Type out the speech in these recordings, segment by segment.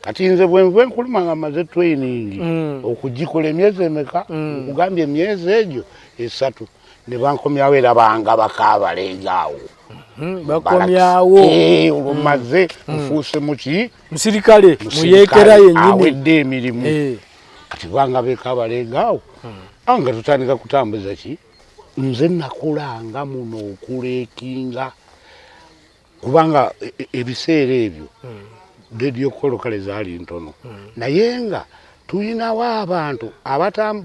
kati nze bwenve nkuluma nga maze training okugikola emyezi emeka okugambye emyezi egyo 3 ne bankomyawo era banga bakaabalegaawo bakomyawo olumaze ufuuse muki musirikale muyekera yennyini awedde emirimu kati banga bekaabalegaawo anga tutandika kutambuza ki nze nakulanga muno okuleekinga kubanga ebiseera ebyo radio kolokale zaali ntono naye nga tuyinawo abantu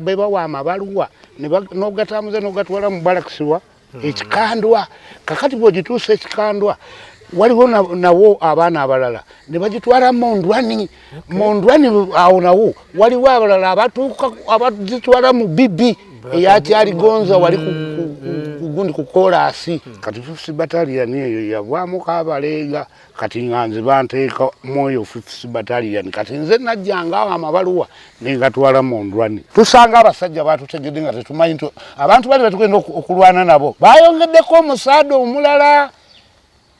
bebawa amabaluwa n'ogatambuza n'ogatwala mu balakisiwa ekikandwa kakati bw'ogituusa ekikandwa waliwo nawo abaana abalala ne bagitwala mondwani awo nawo waliwo abalala abatuuka abazitwala mu bibi eyakyaligonza wali kugundi ku kolasi kati fifth battalion eyo yavaamu Kabalega kati nganze banteeka mwoyo fifth battalion kati nze najjanga amabaluwa nengatwala mondwani tusanga abasajja batutegedde nga tetumanyi abantu bali batugenda okulwana nabo bayongeddeko omusaada omulala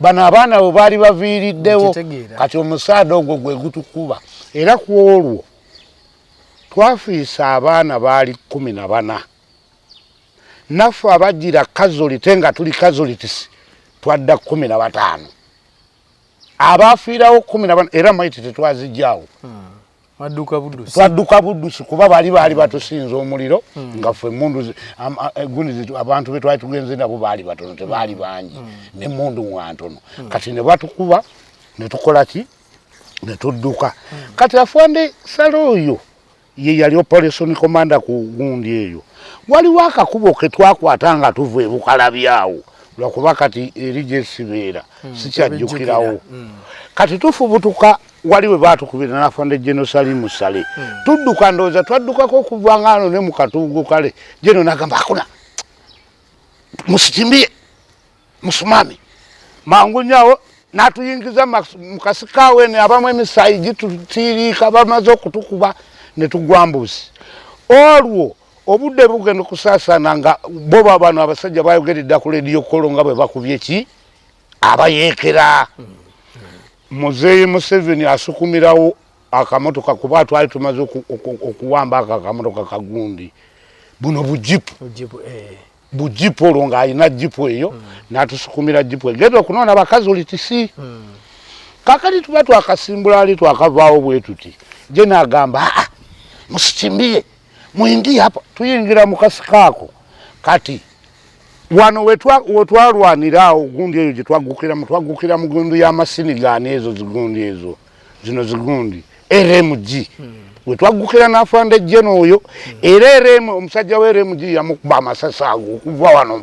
bano abaana bo baali baviiriddewo kati omusaada ogwo gwe gutukuba era ku olwo twafiisa abaana baali 14 naffe abajjira casualty nga tuli casualties twadda 15 abafiirawo 14 era maiti tetwazijjaawo twadduka buddusi kuba baali batusinza omuliro nga ffe emmundu gundi abantu be twali tugenze nabo baali batono tebaali bangi n'emmundu mwantono kati ne batukuba ne tukola ki ne tudduka kati afande salo oyo ye yali operation commander ku gundi eyo waliwo akakubo ke twakwata nga tuva ebukalabyawo lwakuba kati erigyesibeera sikyajjukirawo kati tufubutuka waliwe batukubira n'afande Gen.Saleh tudduka ndowooza twaddukako okuva ngano ne mu katuugo kale Gen n'agamba akuna musikimbye musumami mangu nyawo n'atuyingiza mu kasikaawe ne abamu emisaayi gitutiiriika bamaze okutukuba ne tugwa mbuzi olwo obudde bugenda okusaasana nga bo bano abasajja bayogeredde ku radio kolo nga bwe bakubye ki abayeekera Muzeeyi Museveni asukumirawo akamotoka kuba twali tumaze okuwamba akamotoka kagundi buno bujipu olwo ng'alina jipu eyo n'atusukumira jipu egenda okunoona abakazi olitisi kakati tuba twakasimbula ali twakavaawo bwe tuti je n'agamba musikimbie muyingie hapa tuyingira mu kasikaako kati wano wetwalwanira ogundi eyo twagukira mu gundi y'amasinigani ezo zigundi ezo zino zigundi RMG wetwagukira n'afande Gen oyo era omusajja wa RMG yamukuba amasasi ago okuva wano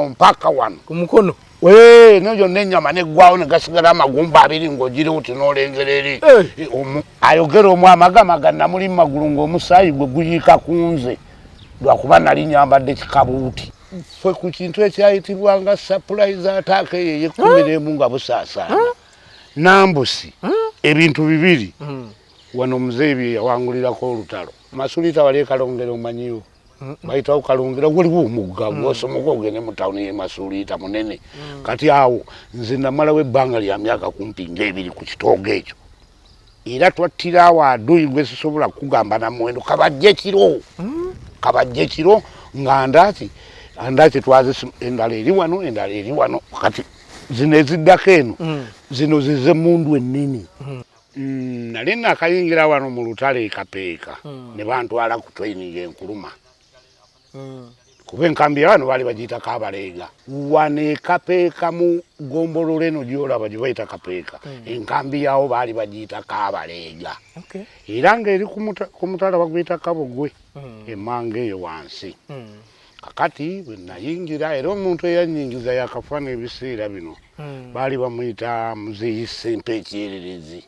mpaka wano ku mukono noyo n'ennyama neggwawo ne gasigala amagumba abiri ng'ogiri uti n'olengera eri ayogera omu amagamaga namuli mu magulu ng'omusaayi gwe guyiika ku nze lwakuba nali nyambadde kikabuuti ffe ku kintu ekyayitibwanga surprise attack eyo ye11 nga busaasaana nambusi ebintu bibiri wano muzeeyi bye yawangulirako olutalo Masulita wali Kalongero omanyiwo bayitawo Kalongero waliwo omugga gwosomoka ogende mu tawuni ye Masulita munene kati awo nze namalawo ebbanga lya myaka kumpi ng'ebiri ku kitoogo ekyo era twattira awo aduyi gwe sisobola kugamba na muwendo kabajje kiro nga andaki twazi endala eri wano kati zino eziddako eno zino zize mundu ennene nali nakayingira wano mu Lutalo Kapeeka ne bantwala ku training enkuluma kuba enkambi wano baali bagiyita Kabalega wane Kapeeka mu gombololo eno gyolaba gye bayita Kapeeka enkambi yawo baali bagiyita Kabalega era ng'eri ku mutala baguyita Kabogwe emmanga eyo wansi kakati bwe nayingira era omuntu eyanyingiza yakafa n'ebiseera bino baali bamuyita Muzeeyi Sempe ekyererezi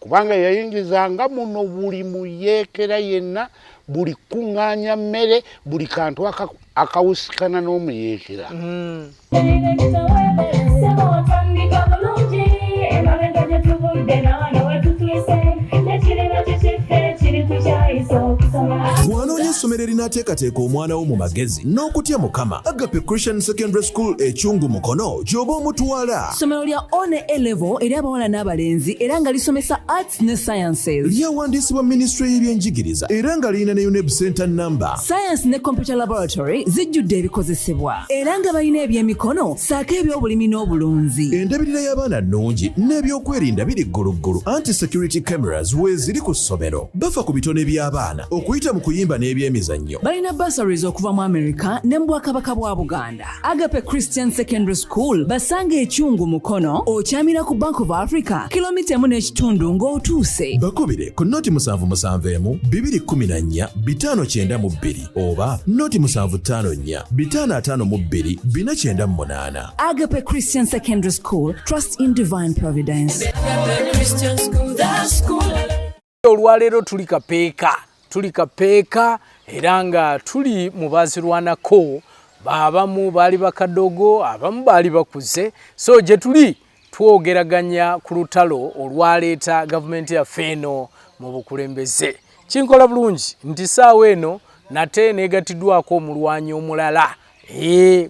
kubanga yayingizanga muno buli muyeekera yenna buli kuŋŋaanya mmere buli kantu akawusikana n'omuyeekera essomero erinaateekateeka omwana wo mu magezi n'okutya Mukama. Agape Christian Secondary School ekyungu Mukono gy'oba omutwala. Ssomero lya one A-level eri abawala n'abalenzi era nga lisomesa arts ne sciences. Lyawandiisibwa Ministry y'ebyenjigiriza era nga lirina ne UNEB Center number. Science ne computer laboratory zijjudde ebikozesebwa era nga balina ebyemikono saako eby'obulimi n'obulunzi. Endabirira y'abaana nnungi n'ebyokwerinda biri gguluggulu. Anti-security cameras weeziri ku ssomero. Bafa ku bitone by'abaana okuyita mu kuyimba n'ebyemizannyo. Balina bursaries okuva mu America ne mu Bwakabaka bwa Buganda. Agape Christian Secondary School basanga ekyungu Mukono okyamira ku Bank of Africa kilomita 1.5 ng'otuuse. Bakubire ku noti 771 214 592 oba noti 754 552 498. Agape Christian Secondary School, trust in divine providence. Agape Christian School, that school. Olwaleero tuli Kapeeka era nga tuli mu bazirwanako, abamu baali bakadogo, abamu baali bakuze. So gye tuli twogeraganya ku lutalo olwaleeta gavumenti yaffe eno mu bukulembeze. Kinkola bulungi nti ssaawa eno nate neegatiddwako omulwanyi omulala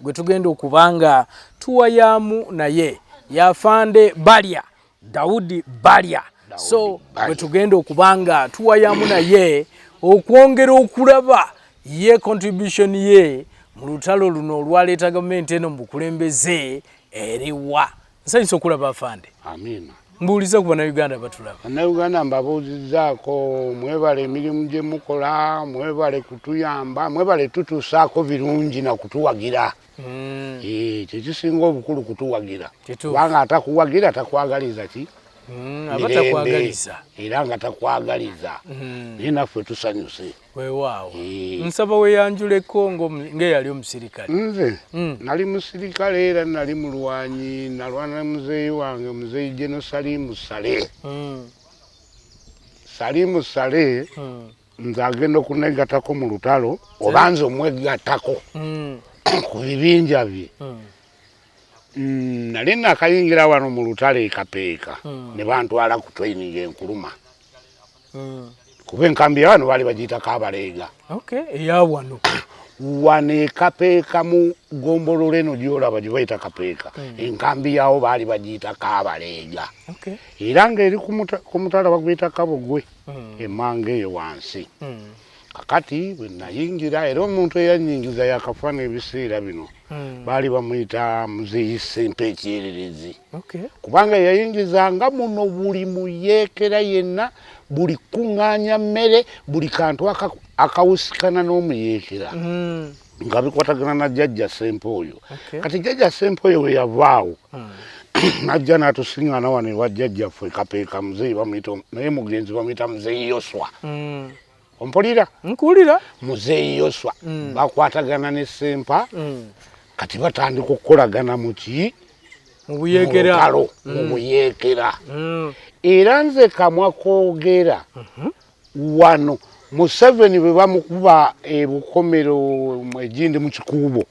gwe tugenda okubanga tuwayamu naye yafande Balya, Daudi Balya. So gwe tugenda okubanga tuwayamu naye okwongera okulaba ye contribution ye mu lutalo luno olwaleeta gavumenti eno mu bukulembeze eriwa. Nsanyusa okulaba afande. Amina. Mbuuliza ku bannayuganda batulaba. Bannayuganda mbabuuzizaako mwebale emirimu gye mukola, mwebale kutuyamba, mwebale tutuusaako birungi na kutuwagira. Kyekisinga obukulu kutuwagira. Kubanga atakuwagira takwagaliza ki? Abatakwagaliza. Era nga takwagaliza. Naye naffe tusanyuse. Weewaawo. Nsaba weyanjuleko ng'eyali omusirikale. Nze nali musirikale era nali mulwanyi, nalwana muzeeyi wange muzeeyi Gen.Saleh. Saleh nze agenda okunegatako mu lutalo oba nze omwegatako ku bibinja bye. Nali nakayingira wano mu lutalo Kapeeka ne bantwala ku training enkuluma. Kuba enkambi ya wano baali bagiyita Kabalega. Eya wano. Wane Kapeeka mu Gombolola eno gy'olaba gye bayita Kapeeka. Enkambi yawo baali bagiyita Kabalega. Era ng'eri ku mutala baguyita Kabogwe. Emmanga eyo wansi. Kakati bwe nayingira era omuntu eyanyingiza yakafana ebiseera bino baali bamuyita muzeeyi Sempe ekyererezi. Kubanga yayingizanga muno buli muyeekera yenna, buli kuŋŋaanya mmere, buli kantu akawusikana n'omuyeekera nga bikwatagana na jjajja Sempe oyo. Kati jjajja Sempe oyo we yavaawo najja n'atusiŋŋaana wano ewa jjajjaffe Kapeeka muzeeyi bamuyita naye mugenzi bamuyita muzeeyi Yoswa. Ompulira? Nkuwulira. Muzeeyi Yoswa bakwatagana ne Sempa kati batandika okukolagana mu ki? Mu buyeekera. Mu buyeekera. Era nze kamwa koogera wano Museveni bwe bamukuba ebukomero egindi mu kikuubo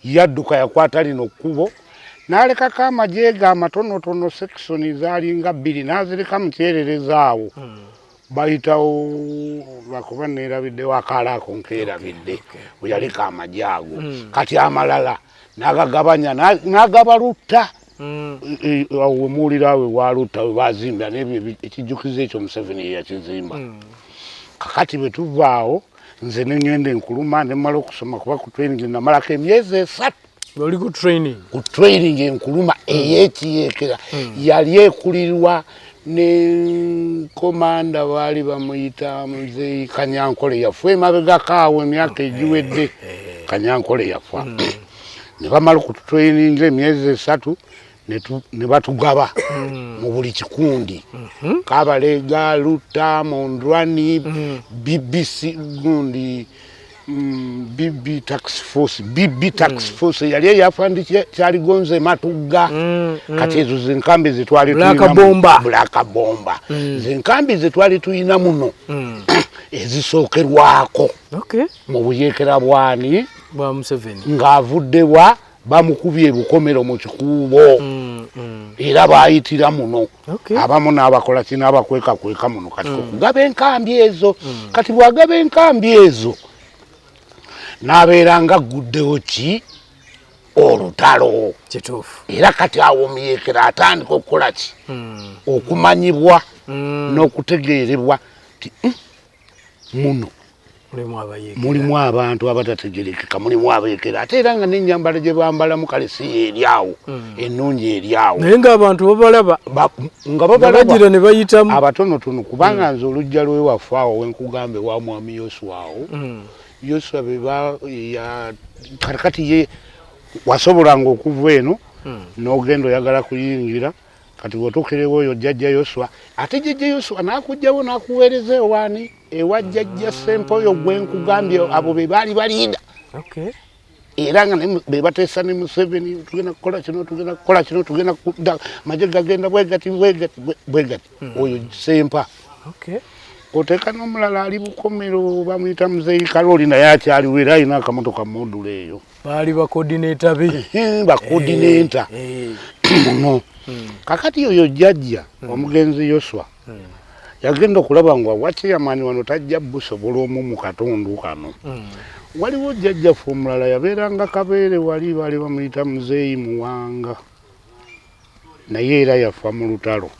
yadduka yakwata lino kkubo n'alekako amajeega amatonotono sekisoni zaalinga 2 n'azireka mu kyerereza awo. Bayitawo bakuba neerabiddewo akaalaako nkeerabidde bwe yaleka amajaago. Kati amalala n'agagabanya n'agabalutta. We muwulira awe walutta we baazimba n'ebyo ekijjukizo ekyo Museveni ye yakizimba. Kakati bwe tuvaawo nze ne ngenda enkuluma ne mmala okusoma kuba ku training namalako emyezi 3. Oli ku training? Ku training enkuluma ey'ekiyeekera yali ekulirwa ne komanda baali bamuyita muzeeyi Kanyankole yafa emabegako awo emyaka egiwedde. Kanyankole yafa. Ne bamala okututraining emyezi 3 ne batugaba mu buli kikundi. Kabalega, Luta, Mondwani, BBC gundi BB tax force yali eyafandi kyaligonze Matugga. Kati ezo zenkambi zetwali tulina Black Bomba. Zenkambi zetwali tulina muno ezisookerwako mu buyeekera bwani bwa Museveni ng'avuddewa bamukubye ebukomero mu kikuubo era baayitira muno. Abamu n'abakola kina abakweka muno kati okugaba enkambi ezo. Kati bw'agaba enkambi ezo nabeera nga guddewo ki olutalo kituufu era kati awo Muyeekera atandika okukola ki okumanyibwa n'okutegeerebwa ti muno mulimu abantu abatategerekeka mulimu abeekera ate era nga n'ennyambala gye bambalamu kale si eryawo ennungi eryawo naye ng'abantu babalaba nga babagira ne bayitamu abatonotono kubanga nze olujja lwewaffe awo wenkugambe wa mwami Yoswa awo Yoswa kati ye wasobolanga okuva eno n'ogenda oyagala kuyingira kati bw'otuukirewo oyo jjajja Yoswa ate jjajja Yoswa n'akugjawo n'akuweereza ewaani ewa jjajja Sempoyo gwenkugambye abo be baali baliida era nga be bateesa ne Museveni tugenda kukola kino tugenda kukola kino tugenda kudda maje gagenda bwegati oyo Sempa oteeka n'omulala ali bukomero bamuyita Muzeeyi Kaloli naye akyaliwo era alina akamotoka modula eyo baali bakodineta be bakodineta muno kakati oyo jjajja omugenzi Yoswa yagenda okulaba nga wakyeyamaani wano tajja busobola omu mu katundu kano waliwo jjajjaffe omulala yabeeranga Kabeere wali baali bamuyita Muzeeyi Muwanga naye era yafa mu lutalo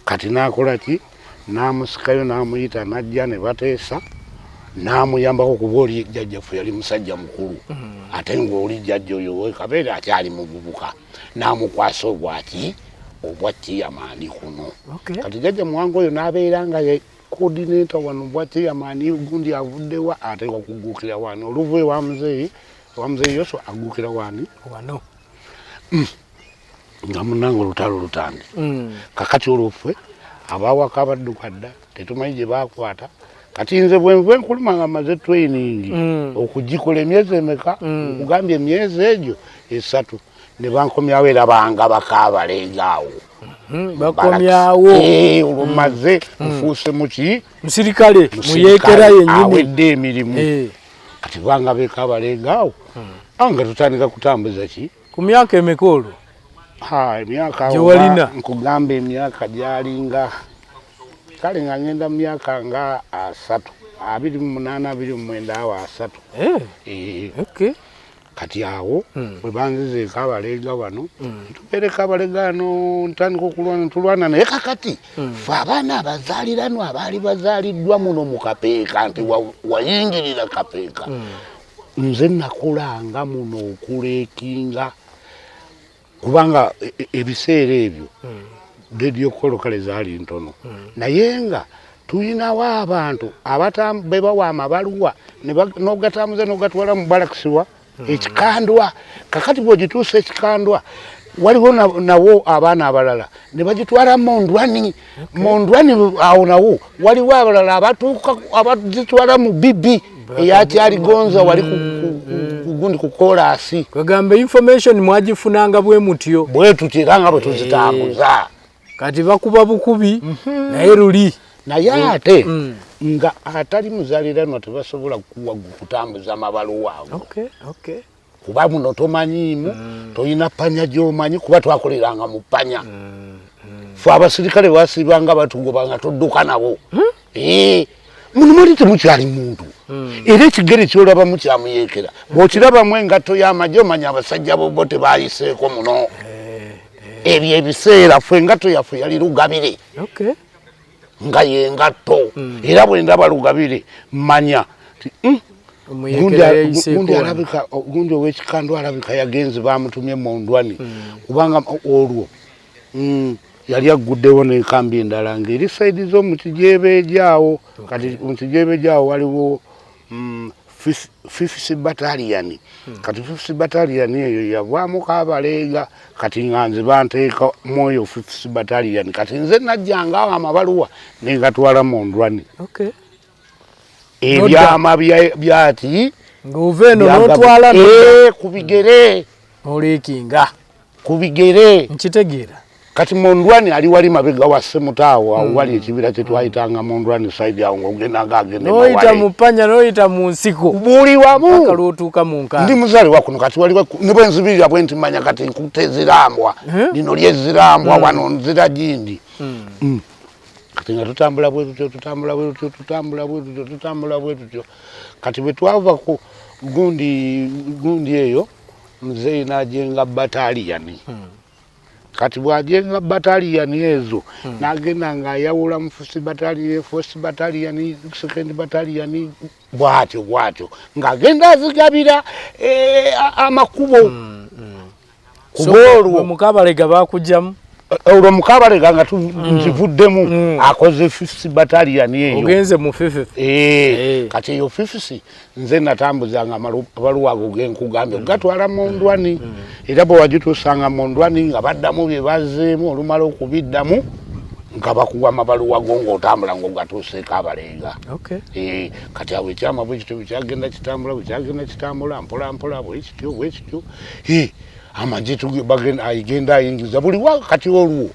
kati n'akola ki n'amusikayo n'amuyita n'ajja ne bateesa n'amuyambako kuba oli jjajjaffe yali musajja mukulu ate ng'oli jjajja oyo we Kabeere akyali muvubuka n'amukwasa obwaki obwa Kyeyamaani kuno kati jjajja Muwanga oyo n'abeera nga ye coordinator wano bwa Kyeyamaani gundi avuddewa ate wakuguukira wani oluva ewa Muzeeyi Yoswa aguukira wani wano nga munnange olutalo lutande kakati olwoffe abawaka abadduka dda tetumanyi gye bakwata kati nze bwe nkuluma nga maze training okugikola emyezi emeka okugambya emyezi egyo 3 ne bankomyawo era banga bakaabalenga awo bakomyawo olumaze nfuuse muki musirikale Muyeekera yennyini awedde emirimu kati banga beekaabalenga awo nga tutandika kutambuza ki ku myaka emeka olwo emyaka gyewalina nkugamba emyaka gyalinga kale nga ngenda mu myaka nga 3 28 29 awo 3 kati awo bwe banzizeeko abalega wano tubeereko abalega wano ntandika okulwana tulwana naye kakati fe abaana abazaaliranwa abaali bazaaliddwa muno mu Kapeeka nti wayingirira Kapeeka nze nakulanga muno okuleekinga kubanga ebiseera ebyo radio kolo kale zaali ntono naye nga tuyinawo abantu bebawa amabaluwa n'ogatambuza n'ogatwala mu balakisiwa ekikandwa kakati bw'ogituusa ekikandwa waliwo nawo abaana abalala ne bagitwala Mondwani awo nawo waliwo abalala abatuuka abazitwala mu bibi eyakyaligonza wali kugundi ku kolasi kwegamba information mwagifunanga bwe mutyo bwe tutira nga bwe tuzitambuza kati bakuba bukubi naye luli naye ate nga atali muzaaliranwa tebasobola kutambuza amabaluwa ago kuba muno tomanyiimu toyina panya gy'omanyi kuba twakoleranga mu panya fe abasirikale basibanga batugoba nga todduka nabo muno mwali temukyali muntu era ekigere kyolabamu kya Muyeekera bw'okirabamu engatto y'amagye omanya abasajja bo tebayiseeko muno ebyo ebiseera fe engatto yaffe yali Lugabire nga yengatto era bwe ndaba Lugabire manya gundi ow'ekikando alabika yagenze bamutumye Mondwani kubanga olwo yali agguddewo n'enkambi endala ng'eri saidi z'omukijebeejaawo kati mukijebeejaawo waliwo 5th battalion kati 5th battalion eyo yavaamuko abalega kati nga nze banteeka mwoyo 5th battalion kati nze najjanga awo amabaluwa nengatwala Mondwani ebyama byati ng'ova eno n'otwala ku bigere oleekinga ku bigere nkitegeera kati Mondwani ali wali mabega wa Semutaawo awo wali ekibira kye twayitanga Mondwani side awo ng'ogendanga agende n'oyita mu ppanya n'oyita mu nsiko buli wamu paka lw'otuuka mu nkaga ndi muzaalibwa kuno kati waliwo ne bwe nzibirira bwe nti manya kati nkute zirambwa lino lyezirambwa wano nzira gindi kati nga tutambula bwe tutyo kati bwe twava gundi eyo mzee najenga bataliyani kati bwajenga bataliyani ezo nagenda nga yawula mu first bataliyani second bataliyani bwatyo ngagenda azigabira amakubo kubolu mukabalega bakujjamu olwo mukabalega nga tuzivuddemu akoze 50 bataliyani eyo ogenze mu 50 kati eyo 50 nze natambuzanga baluwa ago genkugambye gatwala mu ndwani era bwe wagitusanga mu ndwani nga baddamu bye bazeemu olumala okubiddamu nga bakuwa amabaluwa go ng'otambula ng'ogatuuse Kabalega. Kati awo ekyama bwe kityo kyagenda kitambula mpola bwe kityo amagye agenda ayingiza buli wakati olwo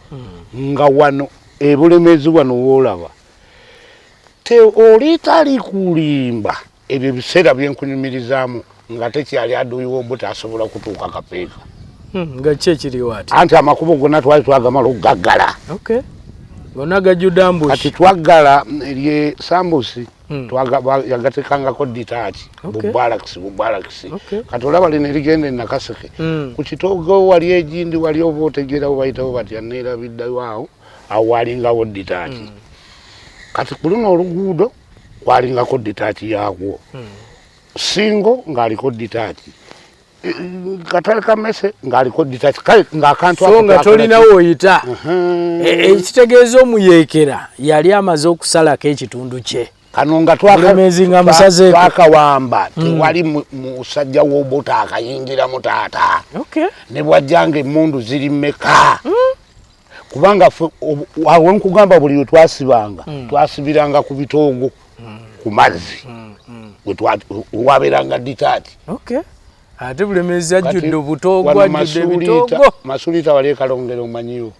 nga wano ebulemezi wano woolaba oli tali kulimba ebyo ebiseera byenkunyumirizaamu nga tekyali aduuyi w'obuti asobola kutuuka Kapeeka nga ki ekiriwo ati anti amakubo gonna twali twagamala okugaggala gonna gajjudde ambushi kati twaggala erye sambusi yagatekangako ditaati bubalakisi kati olaba lino erigenda e Nakaseke ku kitoogo wali egindi wali oba otegerawo bayitawo batya neerabiddayo awo walingawo ditaati kati ku luno oluguudo walingako ditaati yaagwo singo ng'aliko ditaati katale kamese ng'aliko ditaati kale ng'akantu so nga tolinawo oyita ekitegeeza omuyeekera yali amaze okusalako ekitundu kye kano nga twakawamba tewali musajja w'obuta akayingiramu taata ne bwajjanga emmundu ziri mmeka kubanga awo nkugamba buli we twasibanga twasibiranga ku bitoogo ku mazzi wabeeranga ditaati ate bulemezi ajjudde obutoogo ajjudde ebitoogo Masulita wali Kalongero omanyiwo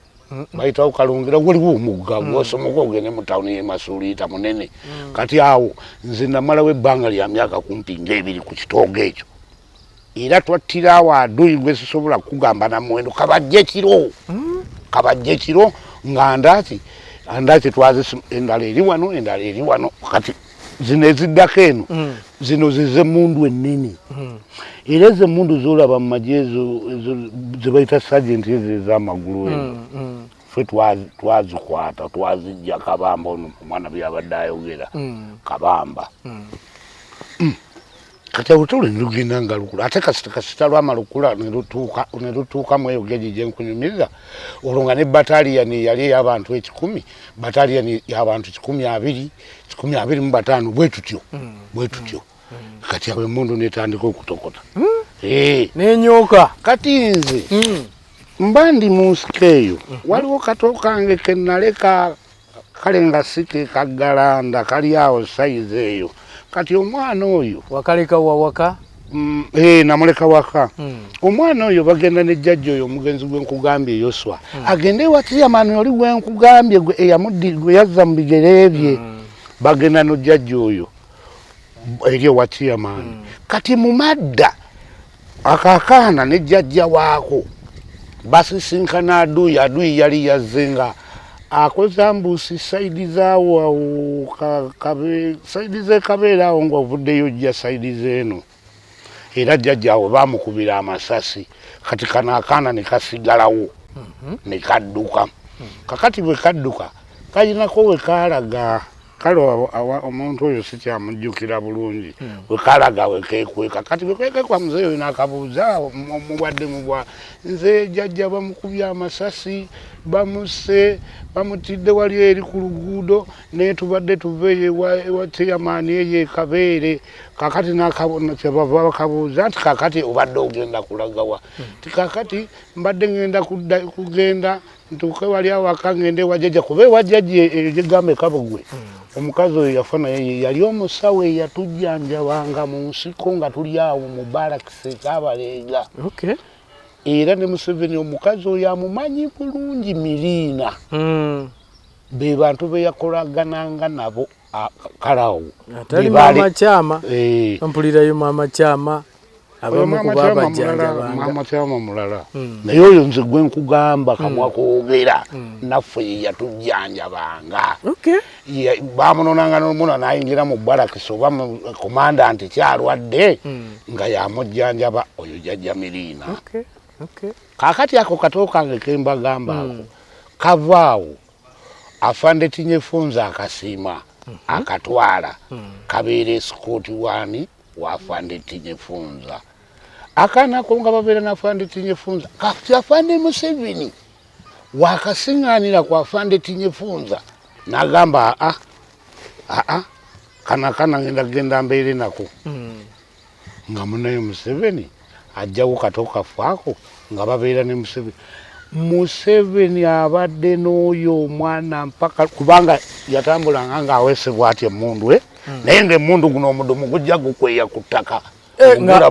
bayitawo Kalongero waliwo omugga gwosomoka ogende mu tawuni y'e Masulita munene kati awo nze namalawo ebbanga lya myaka kumpi ng'ebiri ku kitoogo ekyo era twattira awo aduuyi gwe sisobola kugamba na muwendo kabajje kiro nga ndaaki endala eri wano endala eri wano kati zino eziddako eno zino zize mundu ennene era ezo emmundu z'olaba mu magye ezo ze bayita sajenti ezo ez'amagulu ezo ffe twazikwata twazijja Kabamba ono omwana byabadde ayogera Kabamba kati olutalo ne lugenda nga lukula ate kasita lwamala okula ne lutuukamu eyo geegi gye nkunyumiriza olwo nga ne bataliyani yali ey'abantu 100 bataliyani y'abantu 125 bwe tutyo kati awo emmundu netandika okutokota n'enyooka kati nze mba ndi mu nsiko eyo waliwo kato kange ke naleka kale nga si ke kaggalanda kali awo sayizi eyo kati omwana oyo wakaleka wawaka namuleka waka omwana oyo bagenda ne jjajja oyo omugenzi gwenkugambye Yoswa agende watiyamani oli gwenkugambye gwe yazza mu bigere bye bagenda no jjajja oyo eri watiyamani kati mu madda akakaana ne jjajja waako basisinkana aduuyi yali yazzenga akoze ambusi saidi zaawo saidi z'ekabeera awo ng'ovuddeyo ojja saidi z'eno era jjajja awo baamukubira amasasi kati kano akaana ne kasigalawo ne kadduka kakati bwe kadduka kayinako we kaalaga kale omuntu oyo sikyamujjukira bulungi we kaalaga we keekweka kati bwe keekweka muzeeyi oyo n'akabuuza mubadde mubwa nze jjajja bamukubye amasasi bamuse bamutidde wali eri ku luguudo naye tubadde tuveeyo ewa chairman eyo Kabeere kakati kyebava bakabuuza nti kakati obadde ogenda kulagawa tikakati mbadde ngenda kugenda ntuuke wali awaka ngende ewa jjajja kuba ewa jjajja egigamba Kabogwe omukazi oyo yafa naye yali omusawo eyatujjanjabanga mu nsiko nga tuli awo mu barakisi Kabalega era ne Museveni omukazi oyo amumanyi bulungi Miriina be bantu be yakolagananga nabo kalawo atali mama kyama mpulirayo mama kyama abamu kubaba janja mama chama mulala naye oyo nze gwe nkugamba kamwa koogera naffe yatujjanja banga bamunonanga n'omuna n'ayingira mu barakisi oba commandant kyalwadde nga yamujjanjaba oyo jjajja Mirina kakati ako kato kange kembagamba ako kavaawo afande tinyefunza akasiima akatwala kabeera esikooti wani wafande tinyefunza akanako nga babeera nafande tinyefunza kati afande Museveni wakasiŋŋaanira ku afande tinyefunza n'agamba kana ngenda kugenda mbeere nako nga munaye Museveni ajjawo kato kafaako nga babeera ne Museveni abadde n'oyo omwana mpaka kubanga yatambulanga ng'aweesebwa atya emmundu naye ng'emmundu guno omudumu gujja gukweya ku ttaka nga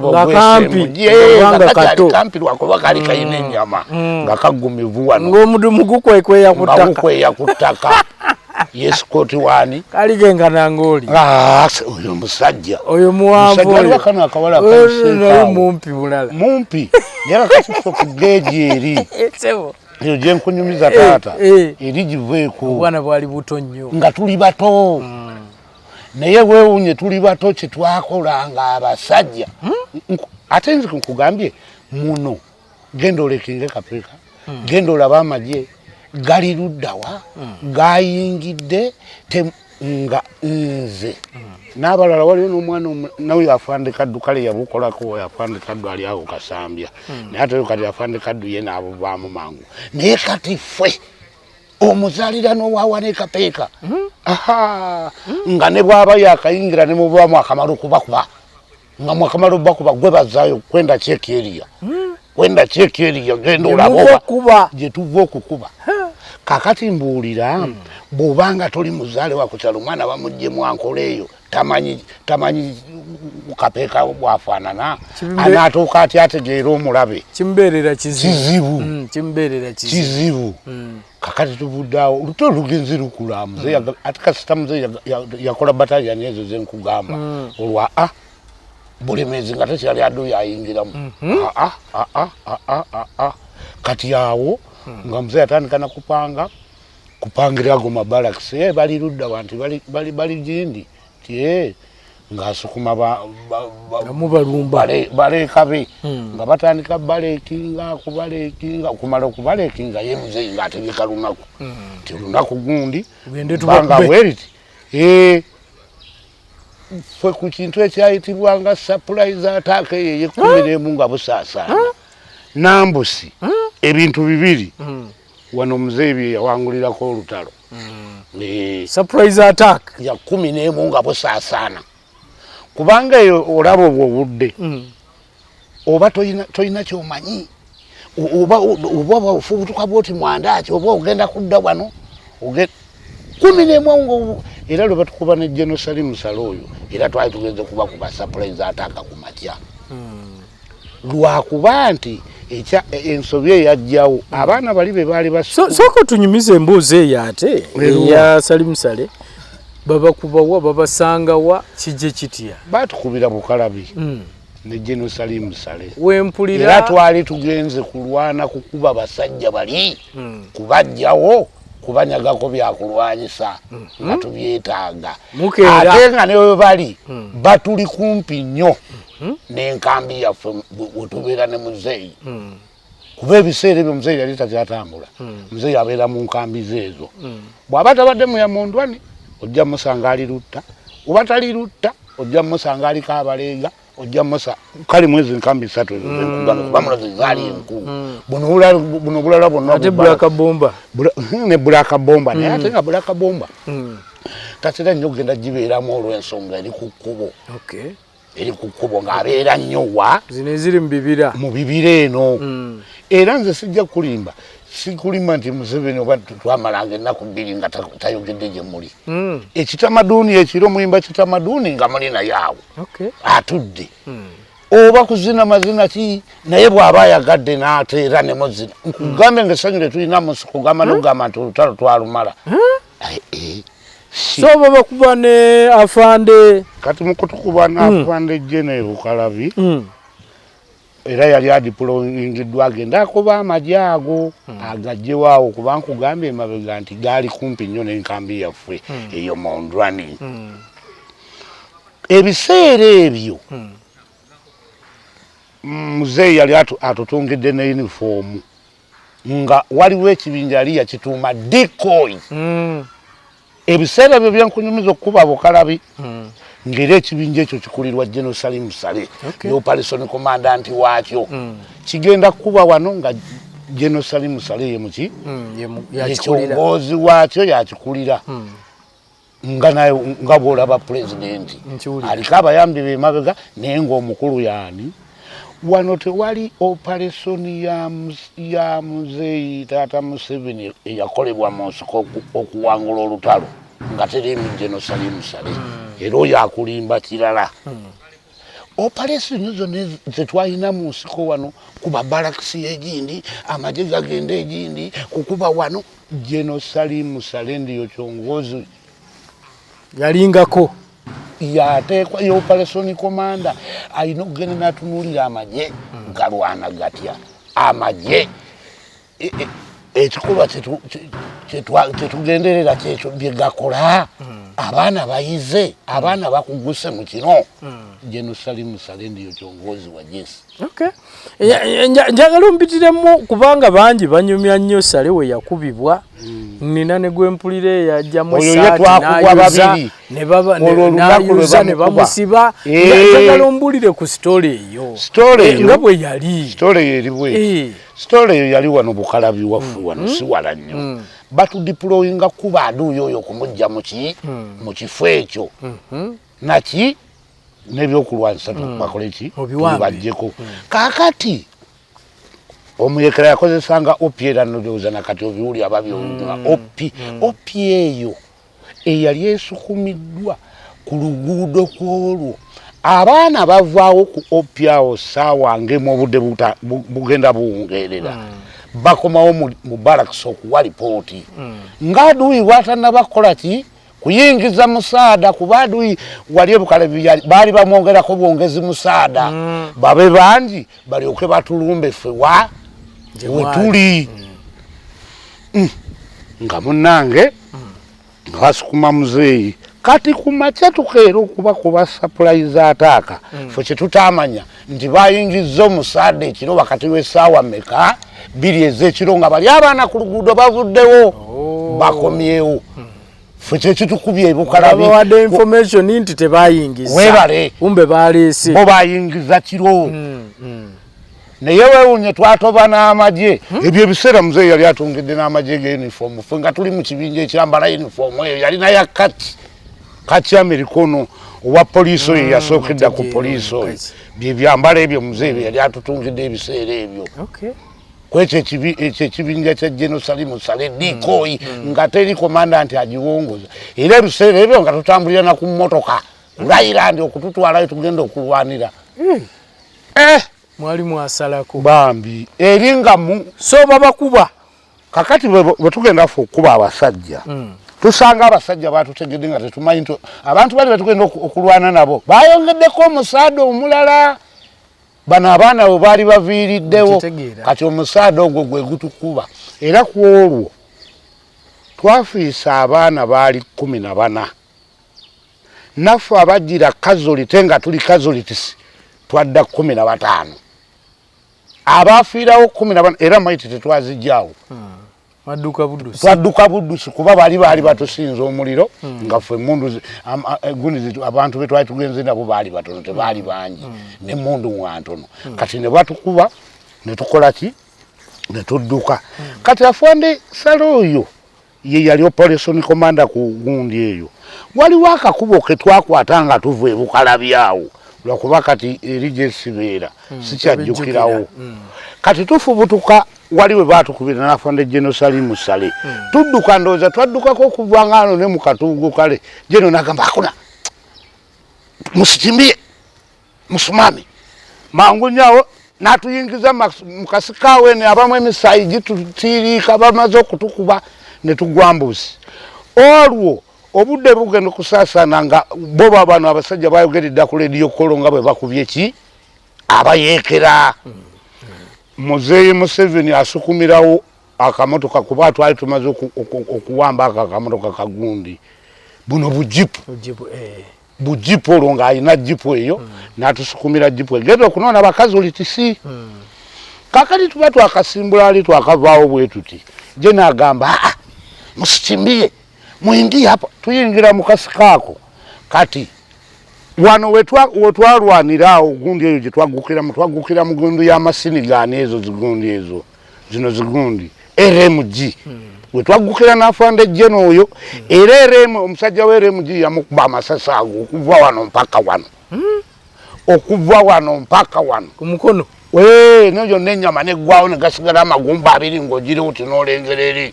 kampi lwakuba kali kayina ennyama nga kagumivu wano ng'omudumu gukweya ku ttaka yesikoti wani kali gengana ngoli oyo musajja oyo muwanvu oyo kana akawala naye mumpi bulala mumpi yala kasifo ku geji eri sebo yo je nkunyumiza taata eri giveeko bwana bwali buto nnyo nga tuli bato naye weewunye tuli bato kye twakolanga abasajja ate nze nkugambye muno genda olekinge Kapeeka genda olaba amagye gali luddawa gayingidde nga nze n'abalala waliwo n'omwana nawe yafande kaddu kale yabukolako yafande kaddu ali awo kasambya naye ate kati yafande kaddu ye n'abo baamu mangu naye kati ffe omuzaalirano waawa ne Kapeeka nga ne bw'aba yakayingira ne mubaamu akamala okubakuba nga mwakamala okubakuba gwe bazaayo kwenda kyeki eriya genda olaba gye tuva okukuba kakati mbuulira bw'obanga toli muzaale wa ku kyalo omwana bamuggyemu ankole eyo tamanyi Kapeeka bwafaanana anaatuuka atya ategeera omulabe kimubeerera kizibu kakati tuvuddeawo luto lugenzi lukula muzeeyi ate kasita muzeeyi yakola bataliyani ezo zenkugamba olwa bulemezi nga tekyali adduyo ayingiramu kati awo nga muzeeyi atandika nakupangira ago mabalakisi bali ludda wanti bali gindi ng'asukuma baleekabe nga batandika baleekinga okumala okubaleekinga ye muzeeyi ng'ategeka lunaku nti olunaku gundi banga bweriti ffe ku kintu ekyayitibwanga surprise attack eyo ey'ekkumiremu nga busaasaana nambusi ebintu bibiri wano muzeeyi bye yawangulirako olutalo surprise attack ya 11 nga busaasaana kubanga eyo olaba obwo obudde oba toyina kyomanyi oba ofubutuka bwoti mwandaki oba ogenda kudda wano 11 era lwe batukuba ne Gen.Saleh musalo oyo era twali tugenze kuba kuba surprise attack ku makya lwakuba nti ensobi eyajjawo abaana bali be baali soko tunyumize embuuzi eyo ate eya Museveni babakubawa babasangawa kijje kitya batukubira bukalabi ne Gen.Saleh musale wempulira era twali tugenze kulwana kukuba basajja bali kubajjawo kubanyagako byakulwanyisa nga tubyetaaga ate nga newe bali batuli kumpi nnyo n'enkambi yaffe wetubeera ne muzeeyi kuba ebiseera ebyo muzeeyi yali takyatambula muzeeyi abeera mu nkambi zeezo bw'aba tabadde mu Yamondwani ojja musanga ali Lutta oba tali Lutta ojja musanga ali Kabalega ojja musa kali mwezi nkambi 3 ezo kuba mulozi zaali enkulu buno bulala bonna ate bulaka bomba ne bulaka bomba naye ate nga bulaka bomba tatera nnyo kugenda gibeeramu olw'ensonga eri ku kkubo eri ku kkubo ng'abeera nnyo wa zino eziri mu bibira eno era nze sijja kulimba sikulima nti Museveni oba twamalanga ennaku 2 nga tayogedde gye muli ekitamaduuni ekiro muyimba kitamaduuni nga muli naye awo atudde oba kuzina mazina ki naye bw'aba ayagadde n'ateera ne muzina nkugambe ng'essanyu lye tulina kugamba n'okugamba nti olutalo twalumala so babakuba ne afande kati mukutukuba n'afande General Kalabi era yali adiployingiddwa agenda akuba amagye ago agaggyewaawo kuba nkugambye emabega nti gaali kumpi nnyo n'enkambi yaffe eyo Mondlwane. Ebiseera ebyo muzeeyi yali atutungidde ne yunifoomu nga waliwo ekibinja yali yakituuma decoy. Ebiseera ebyo byenkunyumiza okukuba bukalabi ng'era ekibinja ekyo kikulirwa Gen.Saleh operation commandant waakyo kigenda kuba wano nga Gen.Saleh yemuki ekyongoozi waakyo yakikulira nga bw'olaba pulezidenti aliko abayambi b'emabega naye ng'omukulu yaani. Wano tewali operation ya muzeeyi taata Museveni eyakolebwa mu nsiko okuwangula olutalo nga terimu Gen.Saleh era oyo akulimba kirala. Operation zonna zetwalina mu nsiko wano kuba balakisi egindi amagye gagenda egindi kukuba wano Gen.Saleh ndiyo kyongoozi yalingako yateekwa y'operation commander alina okugenda n'atunuulira amagye galwana gatya amagye ekikolwa kyetugenderera kyekyo bye gakola abaana bayize abaana bakuguse mu kino Gen.Saleh ndiyo kyongoozi wa jesi. Njagala ombitiremu kubanga bangi banyumya nnyo Saleh we yakubibwa nina ne gwempulire yajjamu esaati n'ayuza ne bamusiba. Njagala ombulire ku story eyo nga bwe yali. Story eyo yali wano Bukalabi waffe wano si wala nnyo batudiployinga kuba aduuyo oyo kumujja mu kifo ekyo naki n'ebyokulwanyisa bakole ki bajjeko. Kaakati omuyekera yakozesanga opi era nolowooza nakati obiwuli ababyonywa opi eyo eyali esukumiddwa ku luguudo kwolwo abaana bavaawo ku opi awo ssaawa ng'emu obudde bugenda buwungeerera bakomawo mu barracks okuwa lipooti ng'aduuyi bwatannabakola ki kuyingiza musaada kuba aduuyi wali Bukalabi baali bamwongerako bwongezi musaada babe bangi balyoke batulumbe ffe wetuli nga munnange nga basukuma muzeeyi kati ku makya tukeera okuba kuba surprise ataaka ffe kyetutamanya nti bayingizza omusaada ekiro wakati w'essaawa mmeka 2 ez'ekiro nga bali abaana ku luguudo bavuddewo bakomyewo ffe kyekitukubye Bukalabi bawadde information nti tebayingiza webale umbe baleese bo bayingiza kiro naye weewuunye twatoba n'amagye ebyo ebiseera muzeeyi yali atungidde n'amagye g'uniform ffe nga tuli mu kibinja ekyambala uniform eyo yalina ya kati amerikono owa poliisi oyo yasookedda ku poliisi oyo bye byambala ebyo muzeeyi yali atutungidde ebiseera ebyo kwekyo ekibinja kya Gen.Saleh dikoyi nga teri commandant agiwongoza era ebiseera ebyo nga tutambulira na ku mmotoka Layirandi okututwalayo tugenda okulwanira mwali mwasalako bambi eringa so babakuba kakati bwe tugenda ffe okukuba abasajja tusanga abasajja batutegedde nga tetumanyi nti abantu bali betugenda okulwana nabo bayongeddeko omusaada omulala bano abaana bwe baali baviiriddewo kati omusaada ogwo gwe gutukuba era ku olwo twafiisa abaana baali 14 naffe abajjira casualty nga tuli casualties twadda 15 abafiirawo 14 era maiti tetwazijjaawo twadduka buddusi kuba baali batusinza omuliro nga ffe emmundu abantu be twali tugenze nabo baali batono tebaali bangi n'emmundu nga ntono kati ne batukuba ne tukola ki ne tudduka kati Afande Saleh oyo ye yali operation commander ku gundi eyo waliwo akakubo ke twakwata nga tuva Bukalabi awo lwakuba kati erigyesibeera sikyajjukirawo kati tufubutuka waliwe batukubira n'Afande Gen.Saleh tudduka ndowooza twaddukako okuva ng'ano ne mu katuugo kale Gen n'agamba akuna musikimbie musumami mangu nnyawo n'atuyingiza mu kasikaawe ne abamu emisaayi gitutiiriika bamaze okutukuba ne tugwa mbuzi olwo obudde bugenda kusaasaana nga bo bano abasajja bayogeredde ku leediyo kolo nga bwe bakubye ki abayekera Muzeeyi Museveni asukumirawo akamotoka kuba twali tumaze okuwamba akamotoka kagundi buno bujipu olwo ng'alina jipu eyo n'atusukumira jipu egenda okunoona bakazi olitisi kakati tuba twakasimbula ali twakavaawo bwe tuti je n'agamba musikimbie mwingie hapa tuyingira mu kasikaako kati wano wetwalwanira awo gundi eyo gye twagukira mu gundu y'amasinigaani ezo zigundi ezo zino zigundi RMG wetwagukira n'afande jeno oyo era omusajja wa RMG yamukuba amasasi ago okuva wano mpaka wano ku mukono neyo n'ennyama neggwawo ne gasigala amagumba abiri ng'ogiri uti n'olengera eri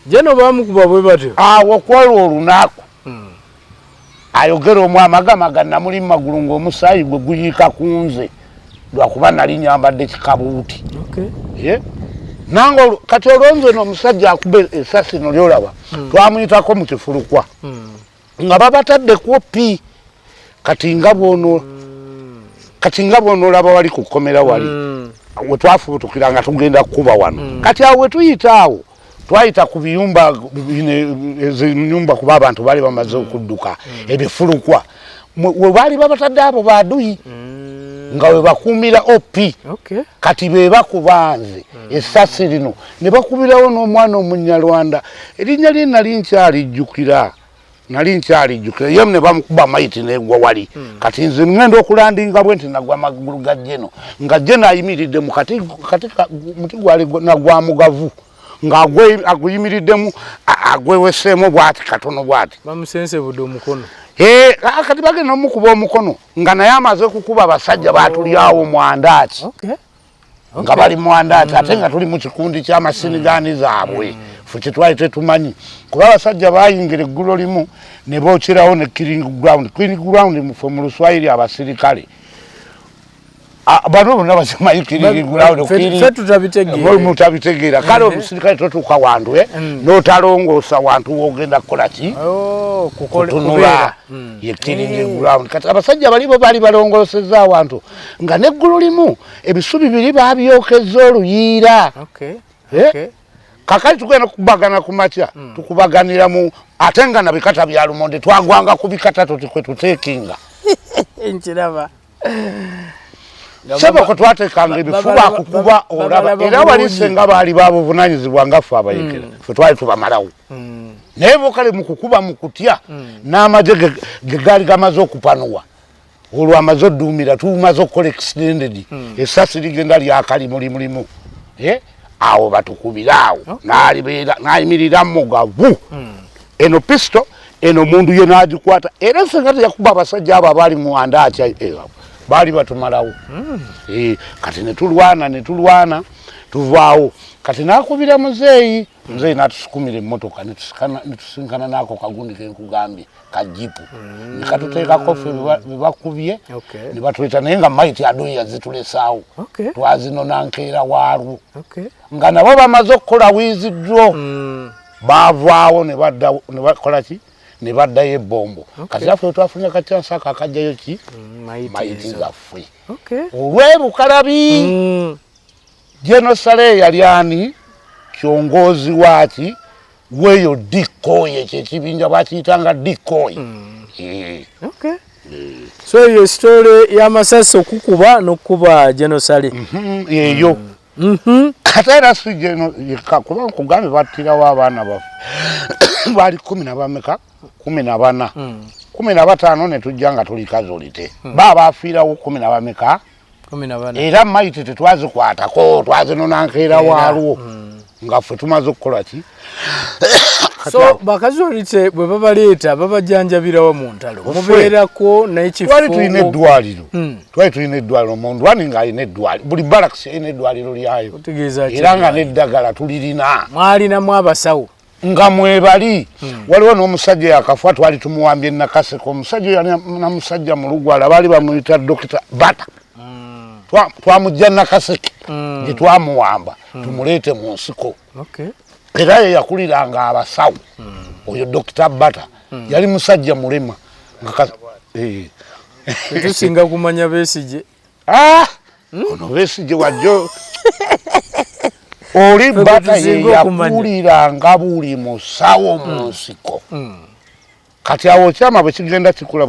jeno bamukuba bwe batyo awo kwolwo olunaku ayogera omwami agamaga namuli magulu ng'omusaayi gwe guyiika ku nze lwakuba nali nyambadde kikabuuti nange kati olwonze n'omusajja akuba essasi no lyolaba twamuyitako mu kifulukwa nga babataddeku pi kati nga bw'onoolaba wali ku kkomera wali we twafubutukira nga tugenda kukuba wano kati awo we tuyita awo twayita ku biyumba enyumba kuba abantu bali bamaze okudduka ebifulukwa we baali babatadde abo baduyi nga we bakuumira opi kati be bakubanze essasi lino ne bakubirawo n'omwana omunyarwanda erinnya lye nali nkyalijjukira yemu ne bamukuba mayiti negwa wali kati nze ngenda okulandinga bwe nti nagwa magulu ga jeno nga jeno ayimiridde mu kati muti gwali nagwa mugavu ng'aguyimiriddemu agweweseemu bw'ati katono bw'ati bamusensebudde omukono kati bagenda omukuba omukono nga naye amaze kukuba abasajja baatuli awo mwandaaki nga bali mwandaaki ate nga tuli mu kikundi ky'amasinigaani zaabwe ffe kyetwali tetumanyi kuba abasajja bayingira eggulo limu ne bookerawo ne killing ground ffe mu luswayiri abasirikale bano bonna bakimanyi kiringiramutabitegeera kale omusirikale totuuka wantu n'otalongoosa wantu wogenda kukola ki kutunula ye killing ground kati abasajja balibo baali balongooseza awantu nga neggulu limu ebisubi biri babyokeza oluyiira kakati tugenda kukubagana ku makya tukubaganira mu ate nga na bikata bya lumonde twagwanga ku bikata tutikwe tuteekinga nkiraba saba ko twatekanga ebifuba kukuba olaba era wali senga baali babuvunanyizibwa nga ffe abayekera ffe twali tubamalawo naye bokale mu kukuba mu kutya n'amagye ge gaali gamaze okupanuwa olwo amaze odduumira tumaze okukola extended essasi ligenda lyakalimulimulimu awo batukubiraawo n'ayimirira mugavu eno pisto eno mundu ye n'agikwata era senga teyakuba abasajja abo abaali mu andakya baali batumalawo kati netulwana tuvaawo kati nakubira muzeeyi n'atusukumira emmotoka netusinkana naako kagundi kenkugambye kajipu nekatuteekako ffe bebakubye ne batuleta naye nga maiti adoyi yazitulesaawo twazinona nkeera waalwo nga nabo bamaze okukola wiiziddwo baavaawo ne bakola ki ne baddayo ebbombo kati affe twafunye akacyansi ako akajjayo ki mayiti zaffe olw'ebukalabi Gen.Saleh yali ani kyongozi waaki weeyo dikoyi ekyo ekibinja bakiyitanga dikoyi so eyo sitole y'amasasi okukuba n'okukuba Gen.Saleh eyo ate era si Geno yekka kuba nkugambye battirawo abaana baffe baali 14 15 ne tujja nga tuli kazolite baba afiirawo 14 era mayiti tetwazikwatako twazinona nkeera waalwo nga ffe tumaze okukola ki so bakazolite bwe babaleeta babajanjabirawo mu ntalo mubeerako n'ekifo twali tulina eddwaliro mu ndwani ng'alina eddwaliro buli balakisi erina eddwaliro lyayo era nga n'eddagala tulirina mwalinamu abasawo nga mwebali waliwo n'omusajja yakafa twali tumuwambye nakaseko omusajja na musajja mu lugwala baali bamuyita Dr. Bata twamujja nakaseke gye twamuwamba tumuleete mu nsiko era ye yakuliranga abasawo oyo Dr. Bata yali musajja mulema tusinga kumanya Besigye. Ono Besigye wajjo oli bata ye yakulira nga buli musawo mu nsiko. Kati awo kyama bwe kigenda kikula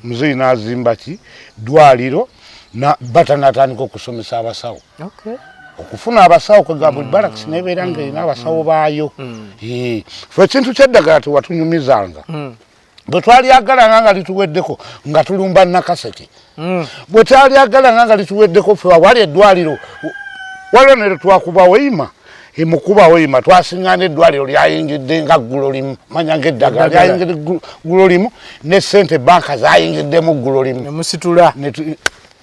Muzeeyi n'azimba ki ddwaliro na bata natandika okusomesa abasawo. Okufuna abasawo kwega buli baraks nebeera ng'erina abasawo baayo. Fe ekintu ky'eddagala tewatunyumizanga. Bwe twalyagalanga nga lituweddeko nga tulumba Nakaseke. Bwe twalyagalanga nga lituweddeko fe wali eddwaliro waliwo ne twakuba Weima. Mukuba Weima twasiŋŋaana eddwaliro lyayingidde nga ggulo limu manya ng'eddagala lyayingidde ggulo limu ne ssente banka zaayingiddemu ggulo limu. Nemusitula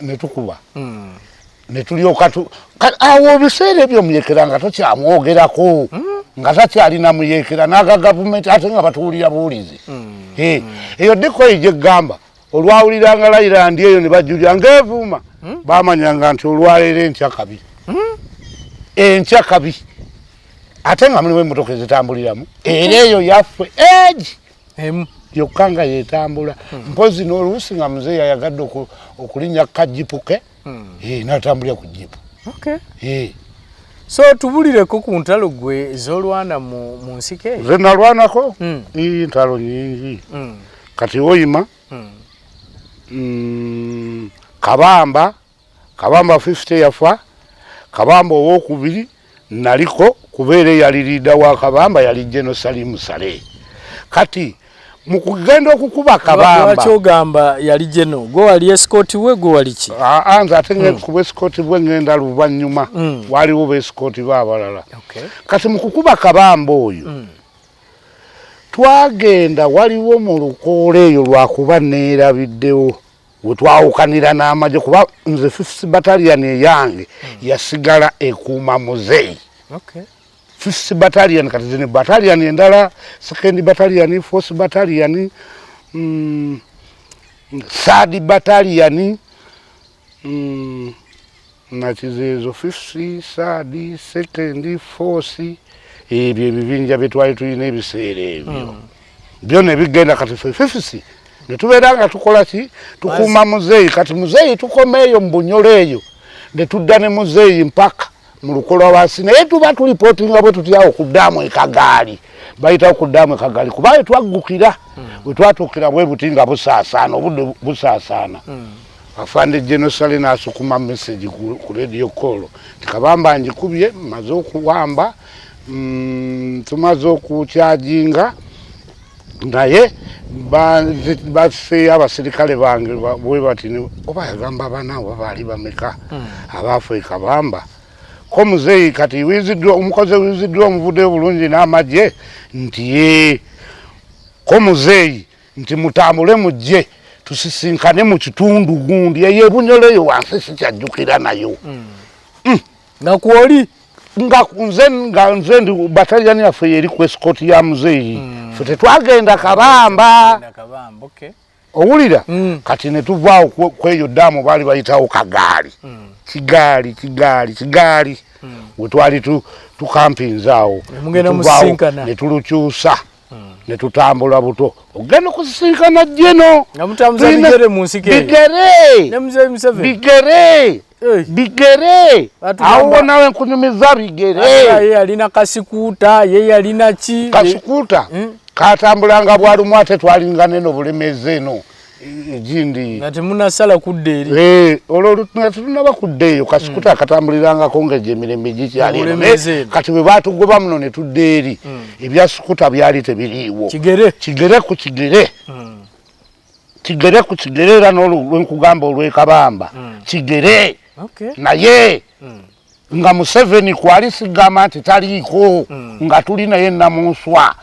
ne tukuba. Ne tulyoka awo ebiseera ebyo Muyekera nga tokyamwogerako nga takyalina Muyekera n'aga gavumenti ate nga batuwulira buwulizi. Eyo Dekoyi gye ggamba olwawuliranga Lairandi eyo ne bajulira ng'evuuma baamanyanga nti olwaleero enkya kabi. Enkya kabi ate nga mulimu emmotoka ezitambuliramu era eyo yaffe egi yokka nga yeetambula. Mpozi n'oluusi nga Muzeeyi yayagadde okulinnya kajipuke n'atambulira ku jipu. So tubulireko ku ntalo gwe ez'olwana mu nsiko eyo. Ze nalwanako ntalo nyingi. Kati Weima Kabamba 50 yafa. Kabamba owokubiri naliko kubeera yali liida wa Kabamba yali Gen.Saleh. Kati mu kugenda okukuba Kabamba lwaki ogamba yali Geno gwe wali escort we gwe wali ki? Nze ate kuba escort bwe ngenda luvannyuma waliwo beescort baabalala. Kati mu kukuba Kabamba oyo twagenda waliwo mu lukoola eyo lwakuba neerabiddewo we twawukanira n'amagye kuba nze 5th battalion eyange yasigala ekuuma Muzeeyi. 5th battalion kati zino battalion endala 2nd battalion 4th battalion 3rd battalion nakizeezo 5th 3rd 2nd 4th ebyo ebibinja bye twali tulina ebiseera ebyo byonna ebigenda kati 5th ne tubeera nga tukola ki tukuuma Muzeeyi. Kati Muzeeyi tukomeeyo mu Bunyolo eyo ne tudda ne Muzeeyi mpaka mu Lukola wansi naye tuba tulipootinga bwe tutyawo ku ddaamu ekagaali bayitawo ku ddaamu ekagaali kuba twaggukira bwe twatuukira bwe buti nga busaasaana obudde busaasaana. Afande Gen.Saleh n'asukuma message ku radio call nti Kabamba njikubye mmaze okuwamba tumaze okukyajinga naye baffe abasirikale bange bwe bati oba yagamba banaawe baali bameka abaafu Kabamba ko Muzeeyi kati omukozi wiziddwa omuvudde bulungi n'amagye nti ko Muzeeyi nti mutambule mujje tusisinkane mu kitundu gundi eyo Bunyolo eyo wansi sikyajjukira nayo. Nga kwoli nga nze ndi battalion yaffe yeri ku escort ya Muzeeyi ffe tetwagenda Kabamba. Owulira kati ne tuvaawo kweyo ddaamu baali bayitawo kagaali kigaali we twali tukampinzaawo ne tulukyusa ne tutambula buto ogenda okusisinkana Geno bigere awo nawe nkunyumiza bigere. Ye yalina kasikuuta ye yalina ki kasikuuta katambulanga bwalumu ate twalinga neno bulemezi eno egindi nga temunasala kudde eri olwo tunaba kudde eyo kasikuuta akatambulirangako ng'egyo emirembe gikyali kati bwe baatugoba muno ne tudde eri ebya sikuuta byali tebiriiwo kigere ku kigere era n'olwenkugamba olw'Ekabamba kigere naye nga Museveni kwali sigamba nti taliiko nga tuli naye namunswa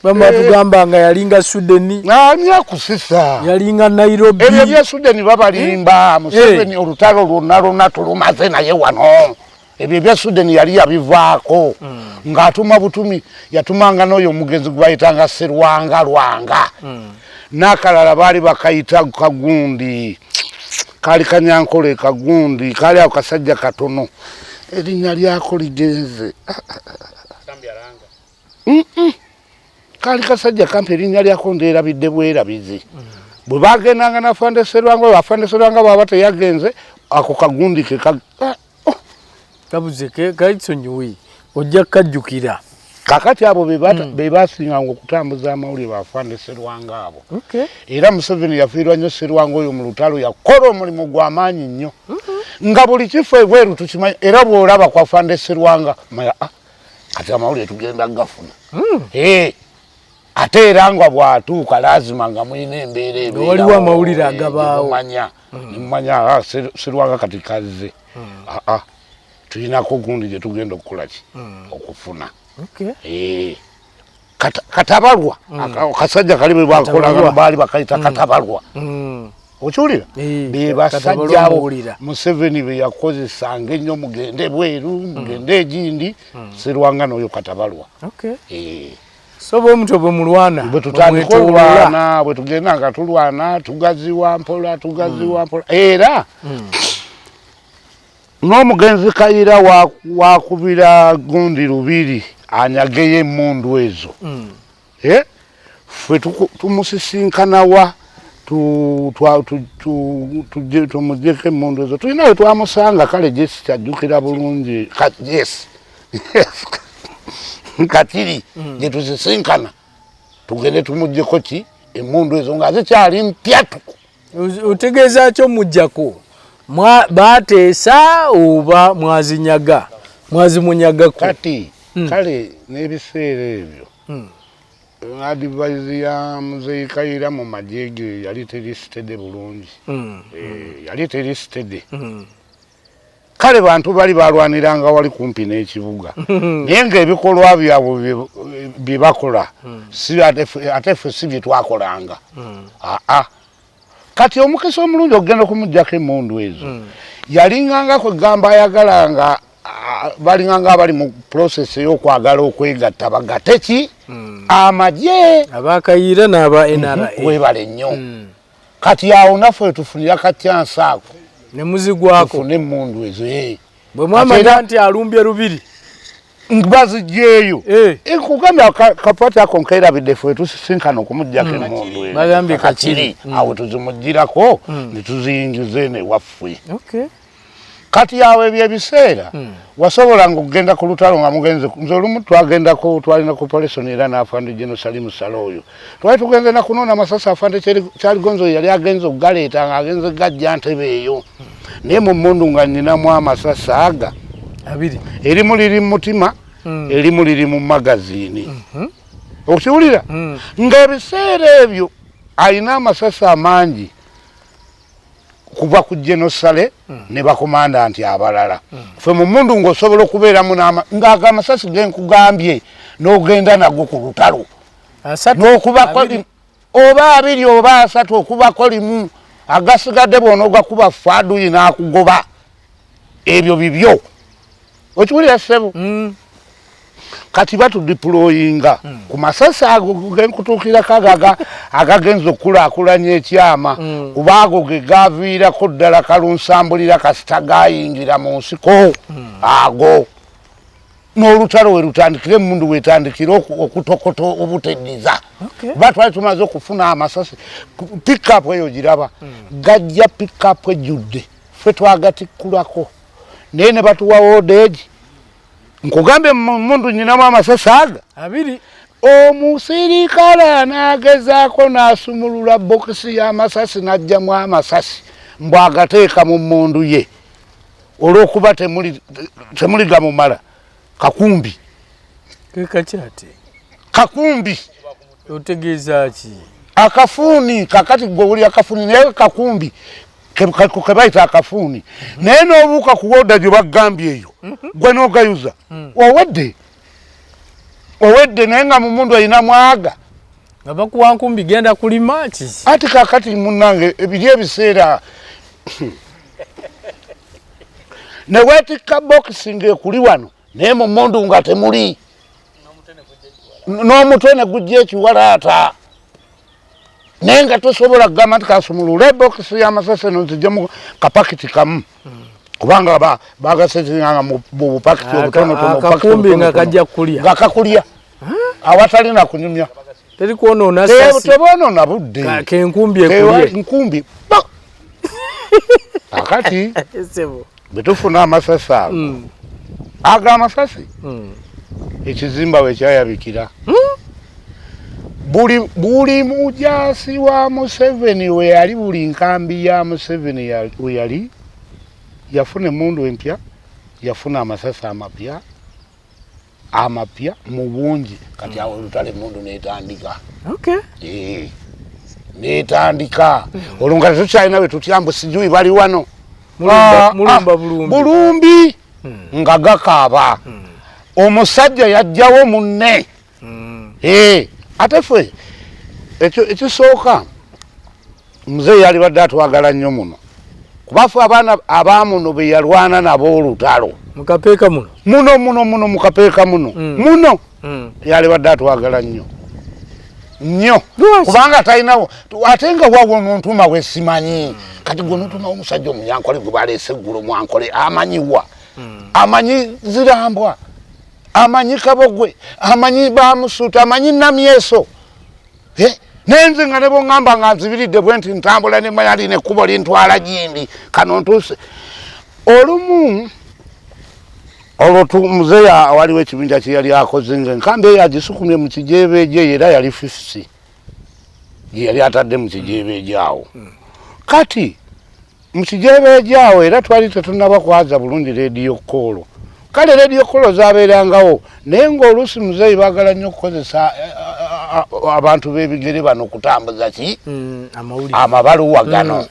bamba tugamba nga yalinga Sudeni nyakusisa yalinga Nairobi ebyo bya Sudeni babalimba Museveni olutalo lwonna tulumaze naye wano ebyo bya Sudeni yali yabivaako ng'atuma butumi yatumanga n'oyo omugenzi gwe bayitanga Serwanga n'akalala baali bakayita Kagundi kali Kanyankole Kagundi kali ako kasajja katono erinnya lyako ligenze kali kasajja kampi erinnya lyako nderabidde bwerabizi bwe bagendanga nafande Serwanga bwaba teyagenze ako kagundi ke kabuze kaitsonyiwi ojja kajjukira kakati abo be basinganga okutambuza amawulire bafande Serwanga abo era Museveni yafiirwa nnyo Serwanga oyo mu Lutalo yakola omulimu gw'amaanyi nnyo nga buli kifo ebweru tukimanyi era bw'olaba kwa fande Serwanga maya kati amawulire tugenda gafuna ate era nga bw'atuuka lazima nga mulina embeera waliwo amawulire agabaawo nimumanya Serwanga kati kazze tulinako gundi gye tugenda okukola ki okufuna katabalwa akasajja kali bwe bakolanga baali bakayita katabalwa okiwulira be basajja abo Museveni be yakozesanga ennyo mugende bweru mugende egindi Serwanga n'oyo katabalwa so bw'omutwe bwe mulwana bwe tutandika olwana bwe tugenda nga tulwana tugaziwa mpola era n'omugenzi Kayira wakubira gundi lubiri anyageyo emmundu ezo ffe tumusisinkanawa tumugyeko emmundu ezo tulina we twamusanga kale jesi kyajjukira bulungi katiri gye tuzisinkana tugende tumugyeko ki emmundu ezo nga zikyali mpyatu otegeeza kyo mujjako bateesa oba mwazimunyagako kati kale n'ebiseera ebyo advice ya Muzeeyi Kayira mu magye ge yali terisitede bulungi yali terisitede kale bantu bali balwaniranga wali kumpi n'ekibuga naye ng'ebikolwa byabwe bye bakola ate ffe si bye twakolanga kati omukisa omulungi okugenda okumuggyako emmundu ezo yalinganga kwegamba ayagalanga balinganga abali mu process ey'okwagala okwegatta bagatte ki amagye abakayira n'aba NRA webale nnyo kati awo naffe tufunira katyansa ako ne muzigwako tufune emmundu ezo bwe mwamanya nti alumbye lubiri bazigyeyo nkugambye kapati ako nkairabidde ffe tusisinkana okumuggyako emmundu ezo bagambye kakiri awo tuzimugirako ne tuziyingize newaffe kati yawe ebyebiseera wasobolanga okugenda ku Lutalo nga mugenze nze olumu twagendako twalina ku operation era n'afande Gen.Saleh oyo twali tugenze na kunoona amasasi afande Kyaligonzo yali agenze okugaleeta nga agenze gajja Ntebe eyo naye mu mmundu nga nninamu amasasi aga abiri erimu liri mu mutima erimu liri mu magaziini okiwulira ng'ebiseera ebyo alina amasasi amangi kuva ku Gen.Saleh ne bakomanda nti abalala ffe mu mmundu ng'osobola okubeeramu ng'aga amasasi genkugambye n'ogenda nago ku Lutalo n'okubako oba abiri oba asatu okubako limu agasigadde bwona ogakuba faaduyi n'akugoba ebyo bibyo okiwulira ssebo kati batudiployinga ku masasi ago genkutuukirako agagenza okukulaakulanya ekyama kuba ago ge gaviirako ddala kalunsambulira kasita gayingira mu nsiko ago n'olutalo we lutandikire emmundu wetandikire okutokota obuteddiza kuba twali tumaze okufuna amasasi pikapu eyo giraba gajja pikapu ejjudde ffe twagatikkulako naye ne batuwa wodeegi nkugambe mundu nyinamu amasasi aga abiri omusirikale anagezaako n'asumulula bokisi y'amasasi n'ajjamu amasasi mbw agateeka mu mmundu ye olw'okuba temuli gamumala kakumbi kekakyate kakumbi otegeeza ki akafuuni kakati gwe wuli akafuuni naye kakumbi kebayita akafuuni naye n'obuuka ku woda gye bagambye eyo gwe n'ogayuza owedde naye nga mu mundu alina mwaga nga bakuwa nkumbi genda kulima ki ati kakati munnange ebiri ebiseera ne weetikka bokisi ng'ekuli wano naye mu mundu nga temuli n'omutwe ne gujja ekiwalaata naye nga tosobola kugamba nti kasumulula ebokisi y'amasasi eno nzijjamu kapakiti kamu kubanga bagasetinganga mu bupakiti obutonotono akakumbi nga kajja kulya nga kakulya awatali na kunyumya teri kuonoona sasi tebonoona budde ke nkumbi ekulye nkumbi akati sebo betufuna amasasi ago aga amasasi ekizimba we kyayabikira buli mujasi wa Museveni we yali buli nkambi ya Museveni we yali yafuna emundu empya yafuna amasasi amapya mu bungi kati awo Lutalo emundu netandika netandika olunga tukyalina we tutyambu sijui bali wano mulumba bulumbi nga gakaaba omusajja yajjawo munne ate ffe ekisooka muzeeyi yali badde atwagala nnyo muno kuba ffe abaana abamuno be yalwana nabo Lutalo mukapeeka muno mukapeeka muno yali badde atwagala nnyo kubanga talinawo ate nga wawo nontuma wesimanyi kati gwe nontuma omusajja omunyankole gwe baleese eggulo mwankole amanyiwa amanyi zirambwa amanyi kabogwe amanyi bamusuuta amanyi namyeso nenze nga nebo ngamba nga nzibiridde bwe nti ntambula ne mayali nekkubo lintwala gindi kano ntuuse olumu olwo muzeeyi waliwo ekibinja kye yali akoze ng'enkambi eyo agisukumye mu kijeebeeje era yali 50 gye yali atadde mu kijeebeeje awo kati mu kijeebeeje awo era twali tetunaba kwaza bulungi rediyo koolo kale rediyo koolo zaabeerangawo naye ng'oluusi muzeeyi baagala nnyo okukozesa abantu b'ebigere bano okutambuza ki amabaluwa gano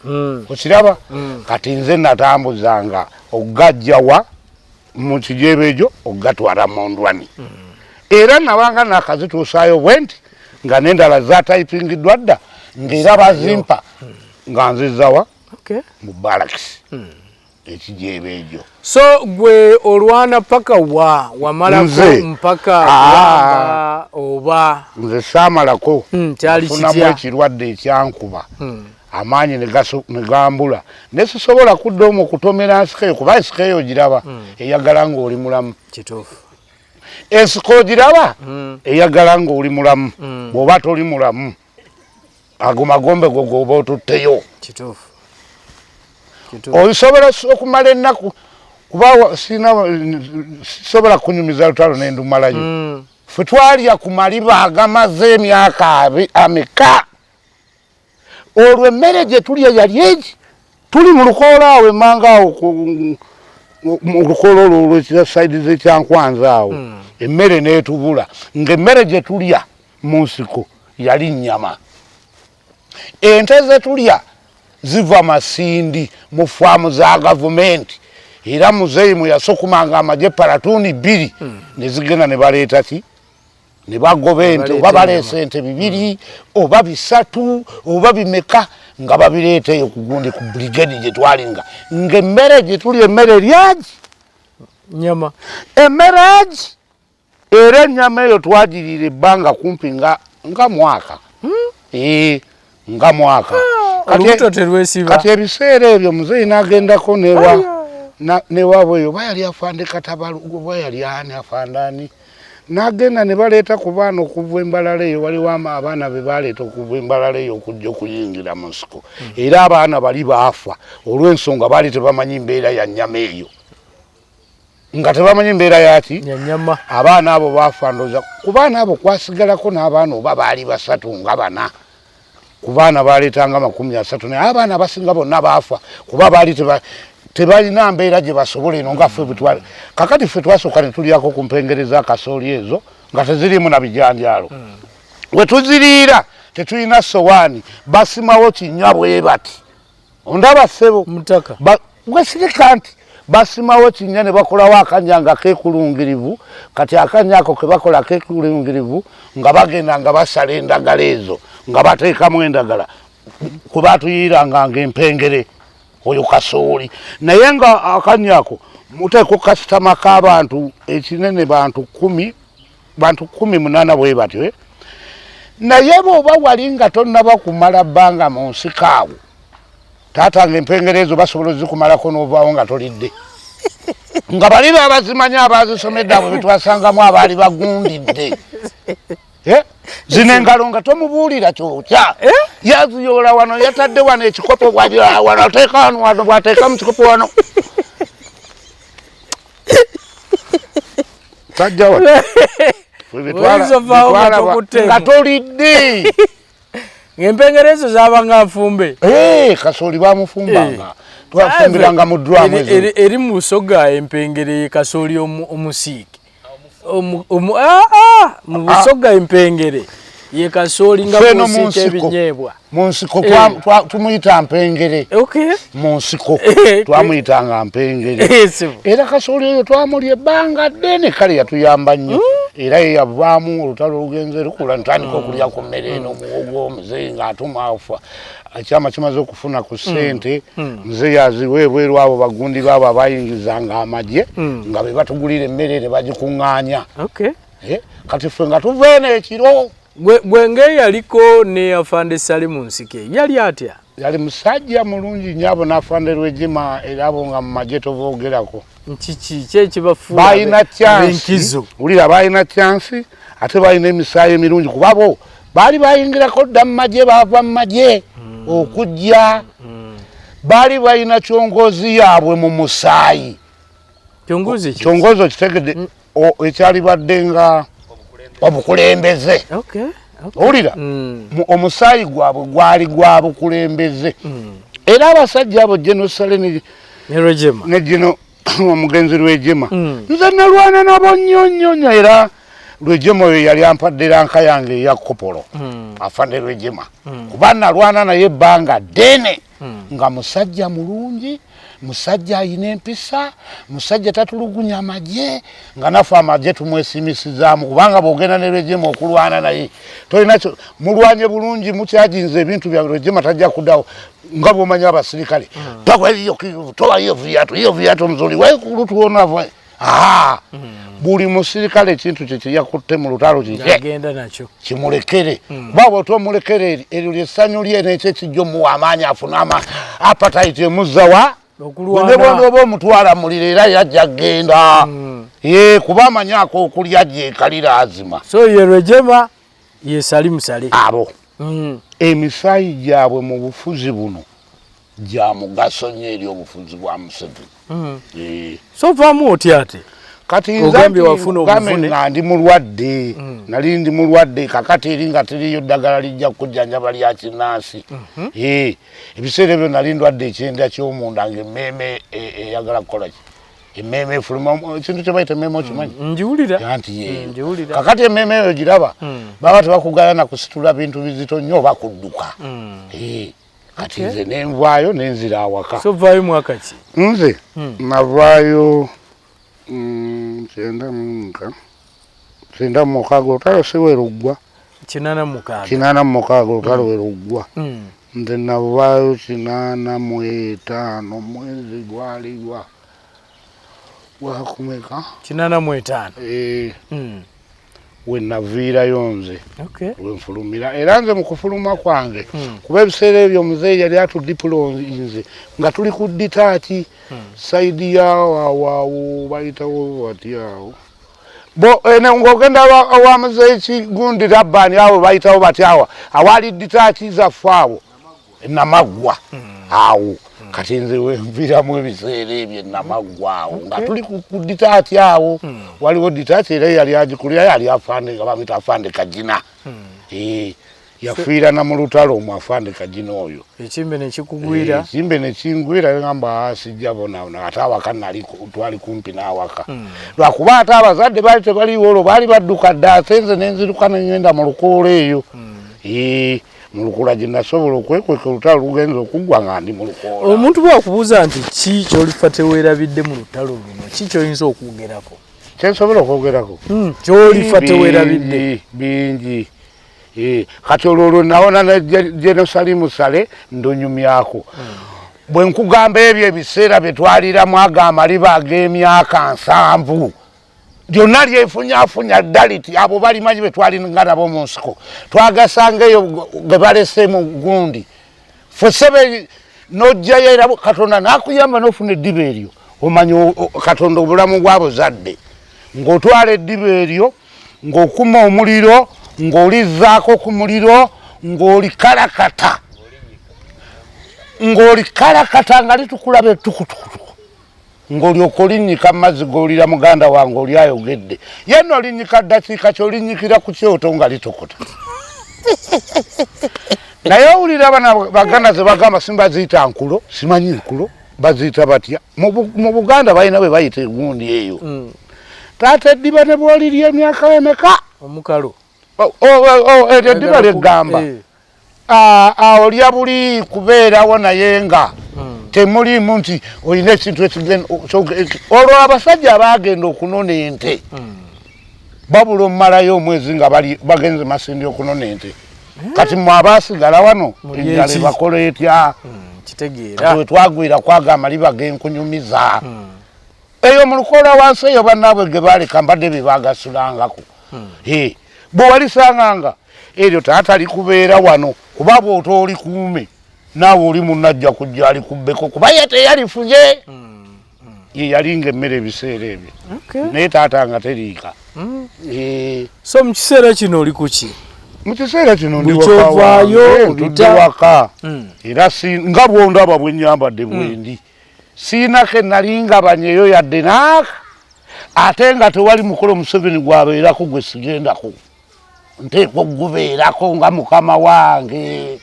okiraba kati nze natambuzanga ogajjawa mu kijeebeejo ogatwala mu ndwani era nabanga nakazituusaayo bwenti nga n'endala zatayipingiddwa dda ng'era bazimpa nga nzizawa mu balakisi ekijeebeejo so gwe olwana paka wamalako mpaka wamba oba nze saamalako kyali funamu ekirwadde ekyankuba amaanyi ne gambula ne sisobola kudda omwo okutomera nsikeeyo kuba ensikeeyo ogiraba eyagala ng'oli mulamu kituufu ensiko ogiraba eyagala ng'oli mulamu bw'oba toli mulamu ago magombe go goba otutteyo kituufu obisobola okumala ennaku kuba sisobola kunyumiza Lutalo nendumalayo ffe twalya ku maliba agamaze emyaka ameka olwo emmere gye tulya yali egi tuli mu lukoola awo emmanga awo mu lukoola olwo olwekisayidi zekyankwanza awo emmere neetubula ng'emmere gye tulya mu nsiko yali nnyama ente ze tulya ziva masindi mu faamu za gavumenti era muzeeyi mwe yasokumanga amagye palatuuni 2 ne zigenda ne baleeta ki ne bagoba ente oba baleese ente 2 oba 3 oba bimeka nga babireeteyo ku gundi ku brigade gye twalinga ng'emmere gye tuli emmere lyagi nyama emmere agi era ennyama eyo twagiriira ebbanga kumpi nga mwaka nga mwaka kati ebiseera ebyo muzeeyi n'agendako newaabwe eyo bayali afande Katabalu bayali ani afandani n'agenda ne baleeta ku baana okuva embalala eyo waliwo abaana be baleeta okuva embalala eyo okujja okuyingira mu nsiko era abaana bali baafa olw'ensonga baali tebamanyi mbeera ya nnyama eyo nga tebamanyi mbeera yaki abaana abo baafa ndooza ku baana abo kwasigalako n'abaana oba baali 3 nga 4 ku baana baleetanga 30 naye abaana abasinga bonna baafa kuba baali tebalina mbeera gye basobola eno nga ffe bwetwali kakati ffe twasooka ne tulyako ku mpengereza akasooli ezo nga teziriimu na bijanjalo we tuziriira tetulina sowaani basimawo kinnya bwe bati ondaba ssebo gwesirika nti basimawo kinnya ne bakolawo akanya nga kekulungirivu kati akanya ako ke bakola kekulungirivu nga bagenda nga basala endagala ezo nga bateekamu endagala kuba tuyiiranga ng'empengere oyo kasooli naye nga akanya ako muteeka kasitama k'abantu ekinene bantu 18 bwe batyo naye bw'oba wali nga tonnaba kumala bbanga mu nsiko awo taata ng'empengere ezo basobola ozikumalako n'ovaawo nga tolidde nga bali babazimanyi abazisomedde abo betwasangamu abaali bagundidde zino engalo nga tomubuulira kyokya yaziyola wano yatadde wano ekikopo wano ateeka wano bwateeka mu kikopo wano tajja wa nga tolidde ng'empengerezo zaabanga nfumbe kasooli baamufumbanga twafumbiranga mu ddwamu eri mu busoga empengere kasooli omusiike mu busoga empengere ye kasooli nga musiike ebinyeebwa mu nsiko tumuyita mpengere mu nsiko twamuyitanga mpengere era kasooli oyo twamulya ebbanga ddene kale yatuyamba nnyo era ye yavaamu olutalo olugenze lukula ntandika okulya ku mmere eno muwogo muzeeyi ng'atumafa akyama kimaze okufuna ku ssente muzeeyi aziweebweru abo bagundi baabo abayingizanga amagye nga be batugulira emmere ne bagikuŋŋaanya kati ffe nga tuveeno ekiro Gwenge yaliko ne afande sali mu nsike yali atya yali musajja mulungi nyabo n'afande Rwejima era abo nga mu magye tovoogerako nkiki kyekibafuula balina chansi ulira balina chansi ate balina emisaayi emirungi kubabo baali bayingirako dda mu magye baava mu magye okujja baali balina kyongozi yaabwe mu musaayi kyongozi okitegedde ekyali badde nga obukulembeze owulira omusaayi gwabwe gwali gwa bukulembeze era abasajja abo Gen.Saleh ne Gen. Omugenzi Rwejima nze nalwana nabo nnyo era Rwejima oyo yali ampadde ranka yange eya kopolo afande Rwejima kuba nalwana naye ebbanga ddene nga musajja mulungi musajja ayina empisa musajja tatulugunya amagye nga nafe amagye tumwesimisizaamu kubanga bw'ogenda ne Rwejima okulwana naye tolina mulwanye bulungi mukyajinza ebintu bya Rwejima tajja kuddawo nga bw'omanya abasirikale towa hiyo viatu mzuri wekulutuona buli musirikale ekintu kye yakutte mu lutalo kimulekere baba otomulekere eryo lyessanyu lye nekyo ekijja omuwa amaanyi afuna apatite emuzzawa nebona oba omutwala muliro era yajja genda kuba amanyako okulya gyekalira azima so ye Rwejima ye sali musale abo emisaayi gyabwe mu bufuzi buno gya mugaso nnyo eri obufuzi bwa Museveni so vaamu otya ate kati nzambe nga ndi mulwadde nali ndi mulwadde kakati eri nga teriyo ddagala lijja kujjanjaba lya kinaasi ebiseera ebyo nali ndwadde ekyenda ky'omunda ng'emmeeme eyagala kukola ki emmeeme efuluma ekintu kye bayita emmeeme okimanyi njiwulira anti kakati emmeeme eyo giraba baba tebakugayana kusitula bintu bizito nnyo oba kudduka kati nze nenvaayo nenzira awaka so vaayo mwaka ki nze navaayo kyenda mu mukaaga olutalo si weruggwa 86 olutalo weruggwa nze navaayo 85 mwezi gwali gwakumeka 85 we naviirayo nze wenfulumira era nze mu kufuluma kwange kuba ebiseera ebyo muzeeyi yali atudipulonze nga tuli ku ditaaki saidi yawawawo bayitawo bati awo ng'ogenda awa muzeeyi kigundi rabbani awo bayitawo bati awo awaali ditaaki zaffe awo namaggwa awo kati nze wenviramu ebiseera ebyo namaggwa awo nga tuli ku ditaaki awo waliwo ditaaki era yali agikulira yali afande nga bamuyita afande Kagina yafiira na mu lutalo omwo afande Kagina oyo ekimbe nekikugwira ekimbe nekingwira ngamba sijja bonaona ate awaka twali kumpi n'awaka lwakuba ate abazadde baali tebaliwo olwo baali badduka dda ate nze nenziruka nengenda mu lukoola eyo mu lukoola gye nasobola okwekweka olutalo lugenza okuggwa nga ndi mu lukoola omuntu bwakubuuza nti ki kyolifa teweerabidde mu lutalo luno ki kyoyinza okwogerako kyensobola okwogerako kyolifa teweerabidde bingi kati olwo nawona ne Gen.Saleh ndonyumyako bwe nkugamba ebyo ebiseera bye twaliramu ago amaliba ag'emyaka 7 byonna lyefunyafunya ddaliti abo balimanyi be twalinga nabo mu nsiko twagasanga eyo ge balese mu gundi ffe sebe n'ojjayo era Katonda n'akuyamba n'ofuna eddiba eryo omanyi Katonda obulamu bw'abo zadde ng'otwala eddiba eryo ng'okuma omuliro ng'olizaako ku muliro ng'olikalakata nga litukulabe tukutukutuku ng'olyoka olinnyika mazzi g'olira muganda wange oli ayogedde yenno olinnyika ddakiika ky'olinnyikira ku kyoto nga litokota naye owulira bana baganda ze bagamba simbaziyita nkulo simanyi nkulo baziyita batya mu Buganda balina bwe bayita egundi eyo taata eddiba ne bwolirya emyaka emeka omukalo eddiba lyegamba olya buli kubeerawo naye nga temulimu nti olina ekintu ekigenda olwo abasajja abagenda okunona ente babula omumalayo omwezi nga bagenze masindi okunona ente kati mwe abasigala wano enjala ebakola etya kitegeera wetwagwira kwagamba liba genkunyumiza eyo mu lukola wansi eyo bannaabwe ge baleka mbadde bye bagasulangako bwe walisanganga eryo taata likubeera wano kuba bw'ota olikuume naawe oli munnajja kujja alikubbeko kuba ye teyalifunye ye yalinga emmere ebiseera ebyo naye taata nga teriika so mu kiseera kino oli kuki mu kiseera kino ndiwakaayo waka era nga bwondaba bwe nnyambadde bwendi siinako ennalingabanyeyo yadde naaka ate nga tewali mukolo Museveni gwabeerako gwe sigendako nteekwa okugubeerako nga mukama wange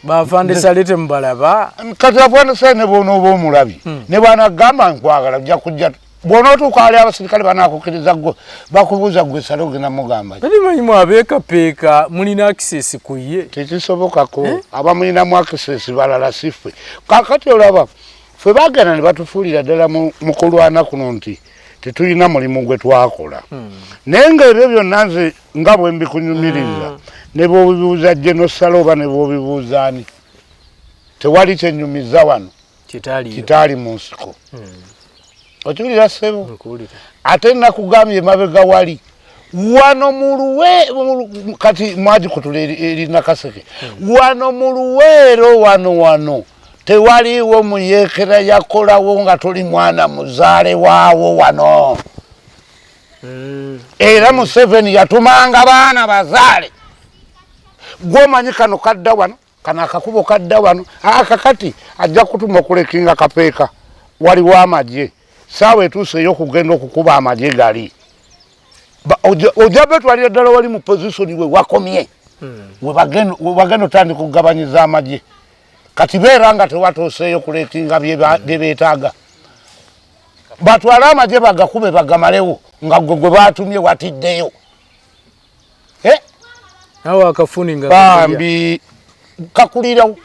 bafande salete mbalaba kati afande sale ne bonooba omulabi ne banagamba nkwagala ojja kujja bw'onootuuka ali abasirikale banaakukiriza gwe bakubuuza gwe sale ogenda mugamba talimanyimu abeekapeeka mulina akisesi ku ye tekisobokako abamulinamu akisesi balala siffe kakati olaba ffe bagenda ne batufuulira ddala mu kulwana kuno nti tetulina mulimu gwe twakola naye ng'ebyo byonna nze nga bwe mbikunyumiriza ne bw'obibuuza Gen.Saleh oba ne bw'obibuuza ani tewali kyennyumiza wano kitaali mu nsiko okiwulira ssebo ate nakugambye emabega wali wano mu luwe kati mwagikutula eri Nakaseke wano mu Luweero wano tewaliwo muyeekera yakolawo nga tuli mwana muzaale waawo wano era Museveni yatumanga baana bazaale gwomanyi kano kadda wano kano akakubo kadda wano kakati ajja kutuma okulekinga Kapeeka waliwo amagye saawa etuuse ey'okugenda okukuba amagye gali ojja betwalira ddala wali mu positioni we wakomye we bagenda otandika okugabanyiza amagye kati beera nga tewatuuseeyo kulekinga bye beetaaga batwale amagye bagakube bagamalewo nga gwe baatumye watiddeyo nawe akafuni nga bambi kakulirawo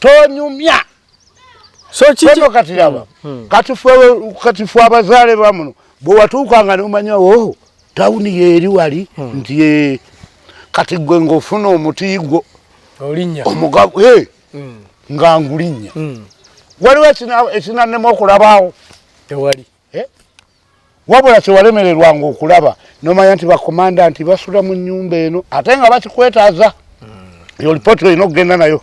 tonyumya so kino kati laba kati ffe abazaale bamuno bwe watuukanga nemumanyawo tawuni yeeri wali nti kati gwe ng'ofuna omuti gwo olinnya omugabo nga ngulinnya waliwo ekinannema okulabaawo tewali wabula kyewalemererwanga okulaba nomanya nti bakomanda nti basula mu nnyumba eno ate nga bakikwetaaza eyo lipooti olina okugenda nayo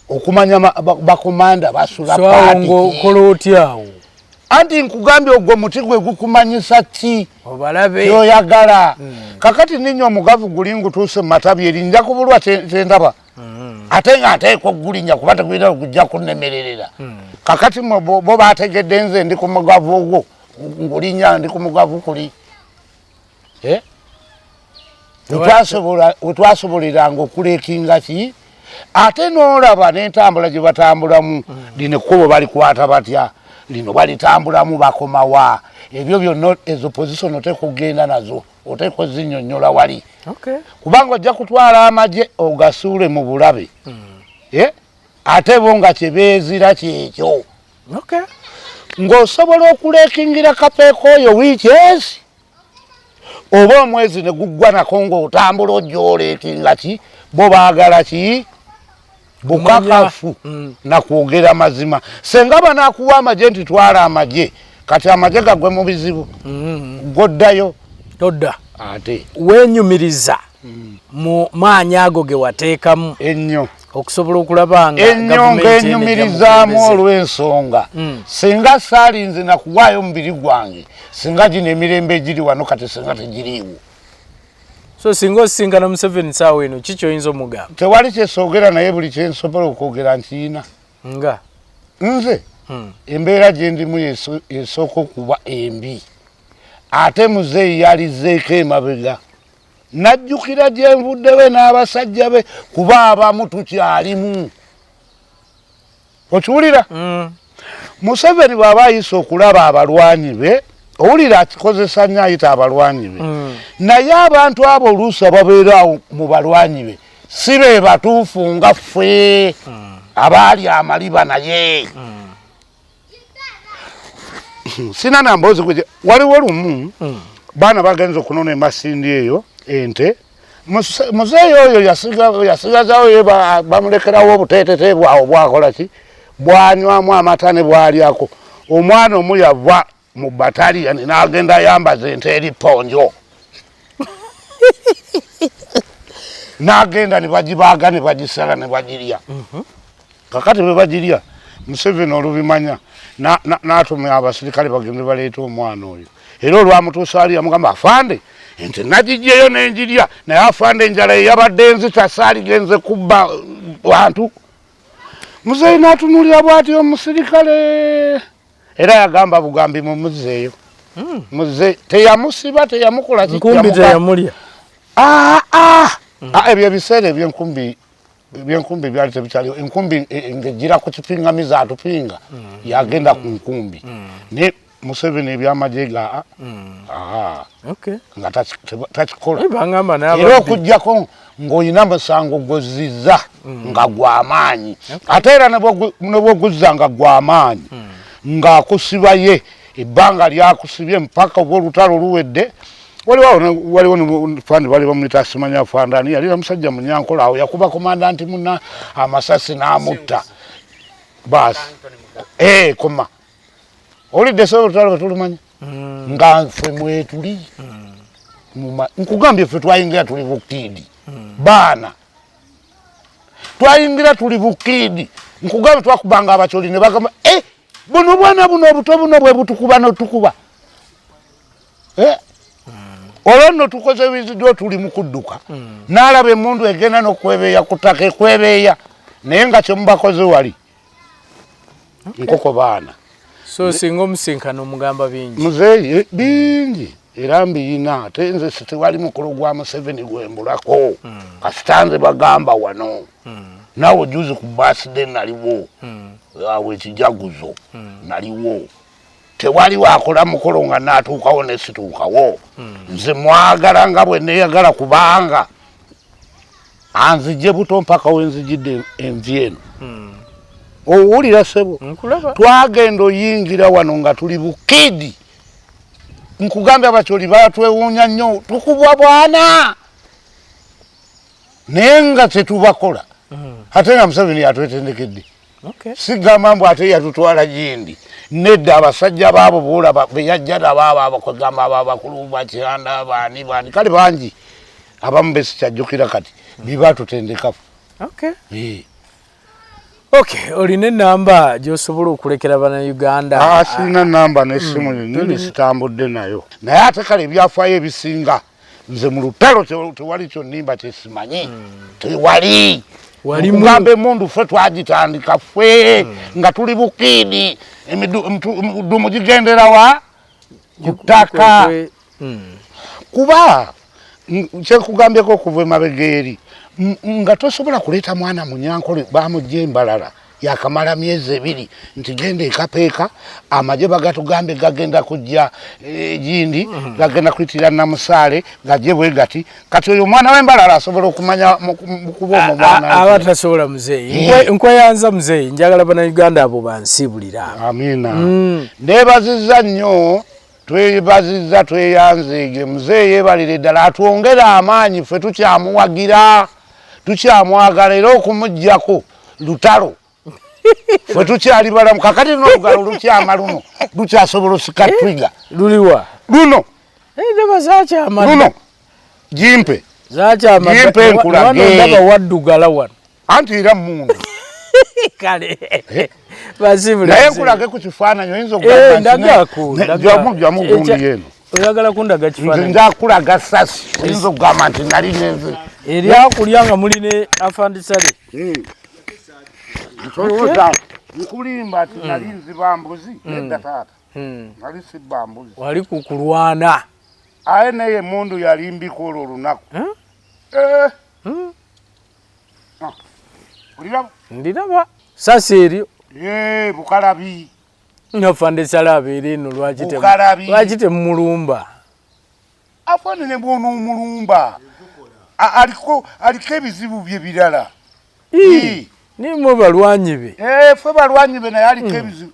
okumanya bakomanda basula paatikola otyawo anti nkugambye ogwo muti gwe gukumanyisa ki obalabe kyoyagala kakati ninnya omugavu guli ngutuuse mu matabi eri nja kubulwa kyendaba ate nga nteekwa ogulinnya kuba tegulina gujja kunnemererera kakati bo baategedde nze ndi ku mugavu ogwo ngulinnya ndi ku mugavu kuli wetwasoboleranga okulekinga ki ate n'olaba n'entambula gye batambulamu lino ekkubo balikwata batya lino balitambulamu bakomawa ebyo byonna ezo position oteeka okugenda nazo oteeka ozinnyonnyola wali kubanga ojja kutwala amagye ogasuule mu bulabe ate bo nga kyebeezira kyekyo ng'osobola okulekingira Kapeeka oyo wiiki ezi oba omwezi ne guggwa nako ng'otambula ojja olekinga ki bo baagala ki bukakafu nakwogera mazima senga banaakuwa amagye nti twala amagye kati amagye gagwe mu bizibu goddayo todda ate wenyumiriza mu maanyi ago ge wateekamu ennyo okusobola okulabanga ennyonga enyumirizaamu olw'ensonga singa saalinze nakuwaayo omubiri gwange singa gino emirembe egiri wano kati singa tegiriiwo. So singa osisinkana Museveni saawa eno kiki oyinza omugamba? Tewali kyesoogera naye buli kyensobola okwogera nkiina. Nga nze embeera gye ndimu esooka okuba embi ate muzeeyi yalizeeko emabega najjukira gye nvuddewe n'abasajja be kuba abamu tukyalimu. Okiwulira? Museveni bw'aba ayise okulaba abalwanyi be owulira akikozesa nnyo ayita abalwanyi be naye abantu abo oluusi ababeera mu balwanyi be si be batuufu nga ffe abaali amaliba naye. Sina namboozi kuje waliwo lumu baana bagenze okunona emasindi eyo ente muzeeyi oyo yasigazawo bamulekerawo obuteetete bwawe bwakola ki bwanywamu amata ne bwalyako. Omwana omu yava mu bataliyani n'agenda ayambaza ente eri ponjo n'agenda ne bagibaaga ne bagisala ne bagirya. Kakati bwe bagirya Museveni olubimanya n'atuma abasirikale bagende baleeta omwana oyo era olwamutuusa ali yamugamba afande ente nagiggyeyo n'engirya naye afande enjala eyabadde nzita saali genze kubba bantu. Muzeeyi n'atunuulira bw'ati omusirikale era yagamba bugambi mumuzeeyo. Muzeeyi teyamusiba teyamukola nkumbi teyamulya. Ebyo ebiseera ebyenkumbi byali tebikyaliwo. Enkumbi ng'ejjira ku kipingamiza atupinga yagenda ku nkumbi ne Museveni ebyamagye ga nga takikola era okuggyako ng'olina musango gozizza nga gw'amaanyi ate era ne bwoguzza nga gw'amaanyi ng'akusibaye ebbanga lyakusibye mpaka oba olutalo luwedde. Waliwo fandi bali bamuyita simanya fandani yali musajja munyankola awo yakuba komandanti munna amasasi n'amutta basi koma olidde so olutalo tulumanya nga nfe mwetuli nkugambye ffe twayingira tuli bukidi baana twayingira tuli bukidi nkugambye twakubanga abakyoli ne bagamba buno bwana buno obuto buno bwe butukuba notukuba olwo nno tukoze bizido tuli mu kudduka n'alaba emmundu egenda n'okwebeeya ku ttaka ekwebeeya naye nga kyemubakoze wali nkoko baana. So singa omusinkano omugamba bingi muzeeyi bingi era mbiyina ate nze tewali mukolo gwa Museveni gwembulako kasitanze bagamba wano naawe juzi ku birthday naliwo awo ekijaguzo naliwo tewali wakola mukolo nga naatuukawo nesituukawo nze mwagala nga bwe neeyagala kubanga anzijje buto mpaka wenzijidde envi eno. Owulira sebo twagenda oyingira wano nga tuli bukidi nkugambye abakyoli batwewuunya nnyo tukubwa bwana naye nga tetubakola ate nga Museveni yatwetendekedde. Sigamba mbu ate yatutwala gindi nedda abasajja baabo boolaba beyajja nabaabo abakugamba abo abakulu bakiranda baani kale bangi abamu besikyajjukira kati bibatutendekafu. Olina enamba gy'osobola okulekera bannayuganda? Sirina namba n'essimu nini sitambudde nayo naye ate kale ebyafaayo ebisinga nze mu lutalo tewali kyonnimba kyesimanyi tewali. Nkugamba emmundu ffe twagitandika ffe nga tuli bukidi emidumu gigendera wa ku ttaka kuba kyenkugambyeko okuva emabega eri nga tosobola kuleeta mwana munyankole bamugja embalala yakamala myezi 2 nti genda e Kapeeka amagye bagatugambe gagenda kujja egindi gagenda kuyitira Namusale gajje bwe gati kati oyo mwana w'embalala asobola okumanya kuba omwo mwana abatasobola muzeeyi nkweyanza muzeeyi njagala bannayuganda abo bansibulira. Amiina. Neebazizza nnyo twebazizza tweyanzeege muzeeyi yeebalire ddala atwongera amaanyi ffe tukyamuwagira tukyamwagala era okumuggyako Lutalo fwe tukyali balamu kakati n'olugalo lukyama luno lukyasobola osika twiga luliwa luno zakyama luno jimpe zakyama jimpe nkulage ndaba waddugala wano anti era mundu kale basibula naye kulage ku kifaananyi oyinza ndagaku gundi yeno oyagala kundaga kifaananyi njakulaga sasi oyinza okugamba nti nali nenze eryakulya nga muline afandisale nsolowooza nkulimba ti nali nziba mbuzi nedda taata nali sibba mbuzi wali kukulwana aye naye mundu yalimbika olwo olunaku oliraba ndiraba sasi eryo bukalabi nafandisale abeera eno lwaki temulumba afanene bwonoomulumba aliko ebizibu bye birala nimwe balwanyi be ffe balwanyi be naye aliko ebizibu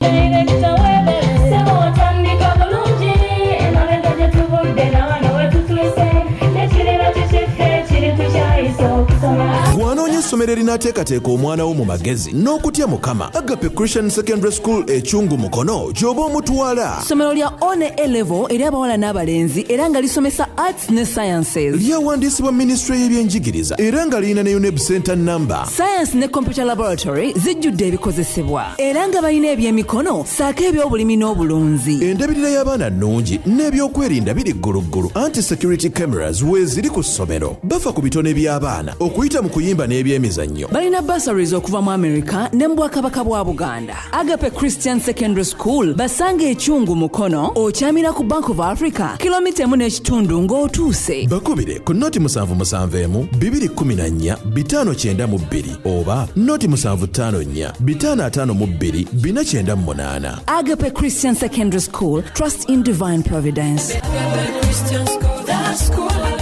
Bw'anoonya essomero erinaateekateeka omwana wo mu magezi n'okutya Mukama, Agape Christian Secondary School ekyungu Mukono gy'oba omutwala. Ssomero lya one A-level eri abawala n'abalenzi era nga lisomesa arts ne sciences. Lyawandiisibwa Ministry y'ebyenjigiriza era nga lirina ne UNEB Center number. Science ne computer laboratory zijjudde ebikozesebwa era nga balina ebyemikono saako ebyobulimi n'obulunzi. Endabirira y'abaana nnungi n'ebyokwerinda biri gguluggulu. Anti-security cameras weeziri ku ssomero. Bafa ku bitone by'abaana okuyita mu kuyimba n'ebyemizannyo. Balina bursaries okuva mu America ne mu Bwakabaka bwa Buganda. Agape Christian Secondary School basanga ekyungu Mukono okyamira ku Bank of Africa kilomita 1.5 ng'otuuse. Bakubire ku noti 771 214 592 oba noti 754 552 498. Agape Christian Secondary School, trust in divine providence. Agape Christian School, the school.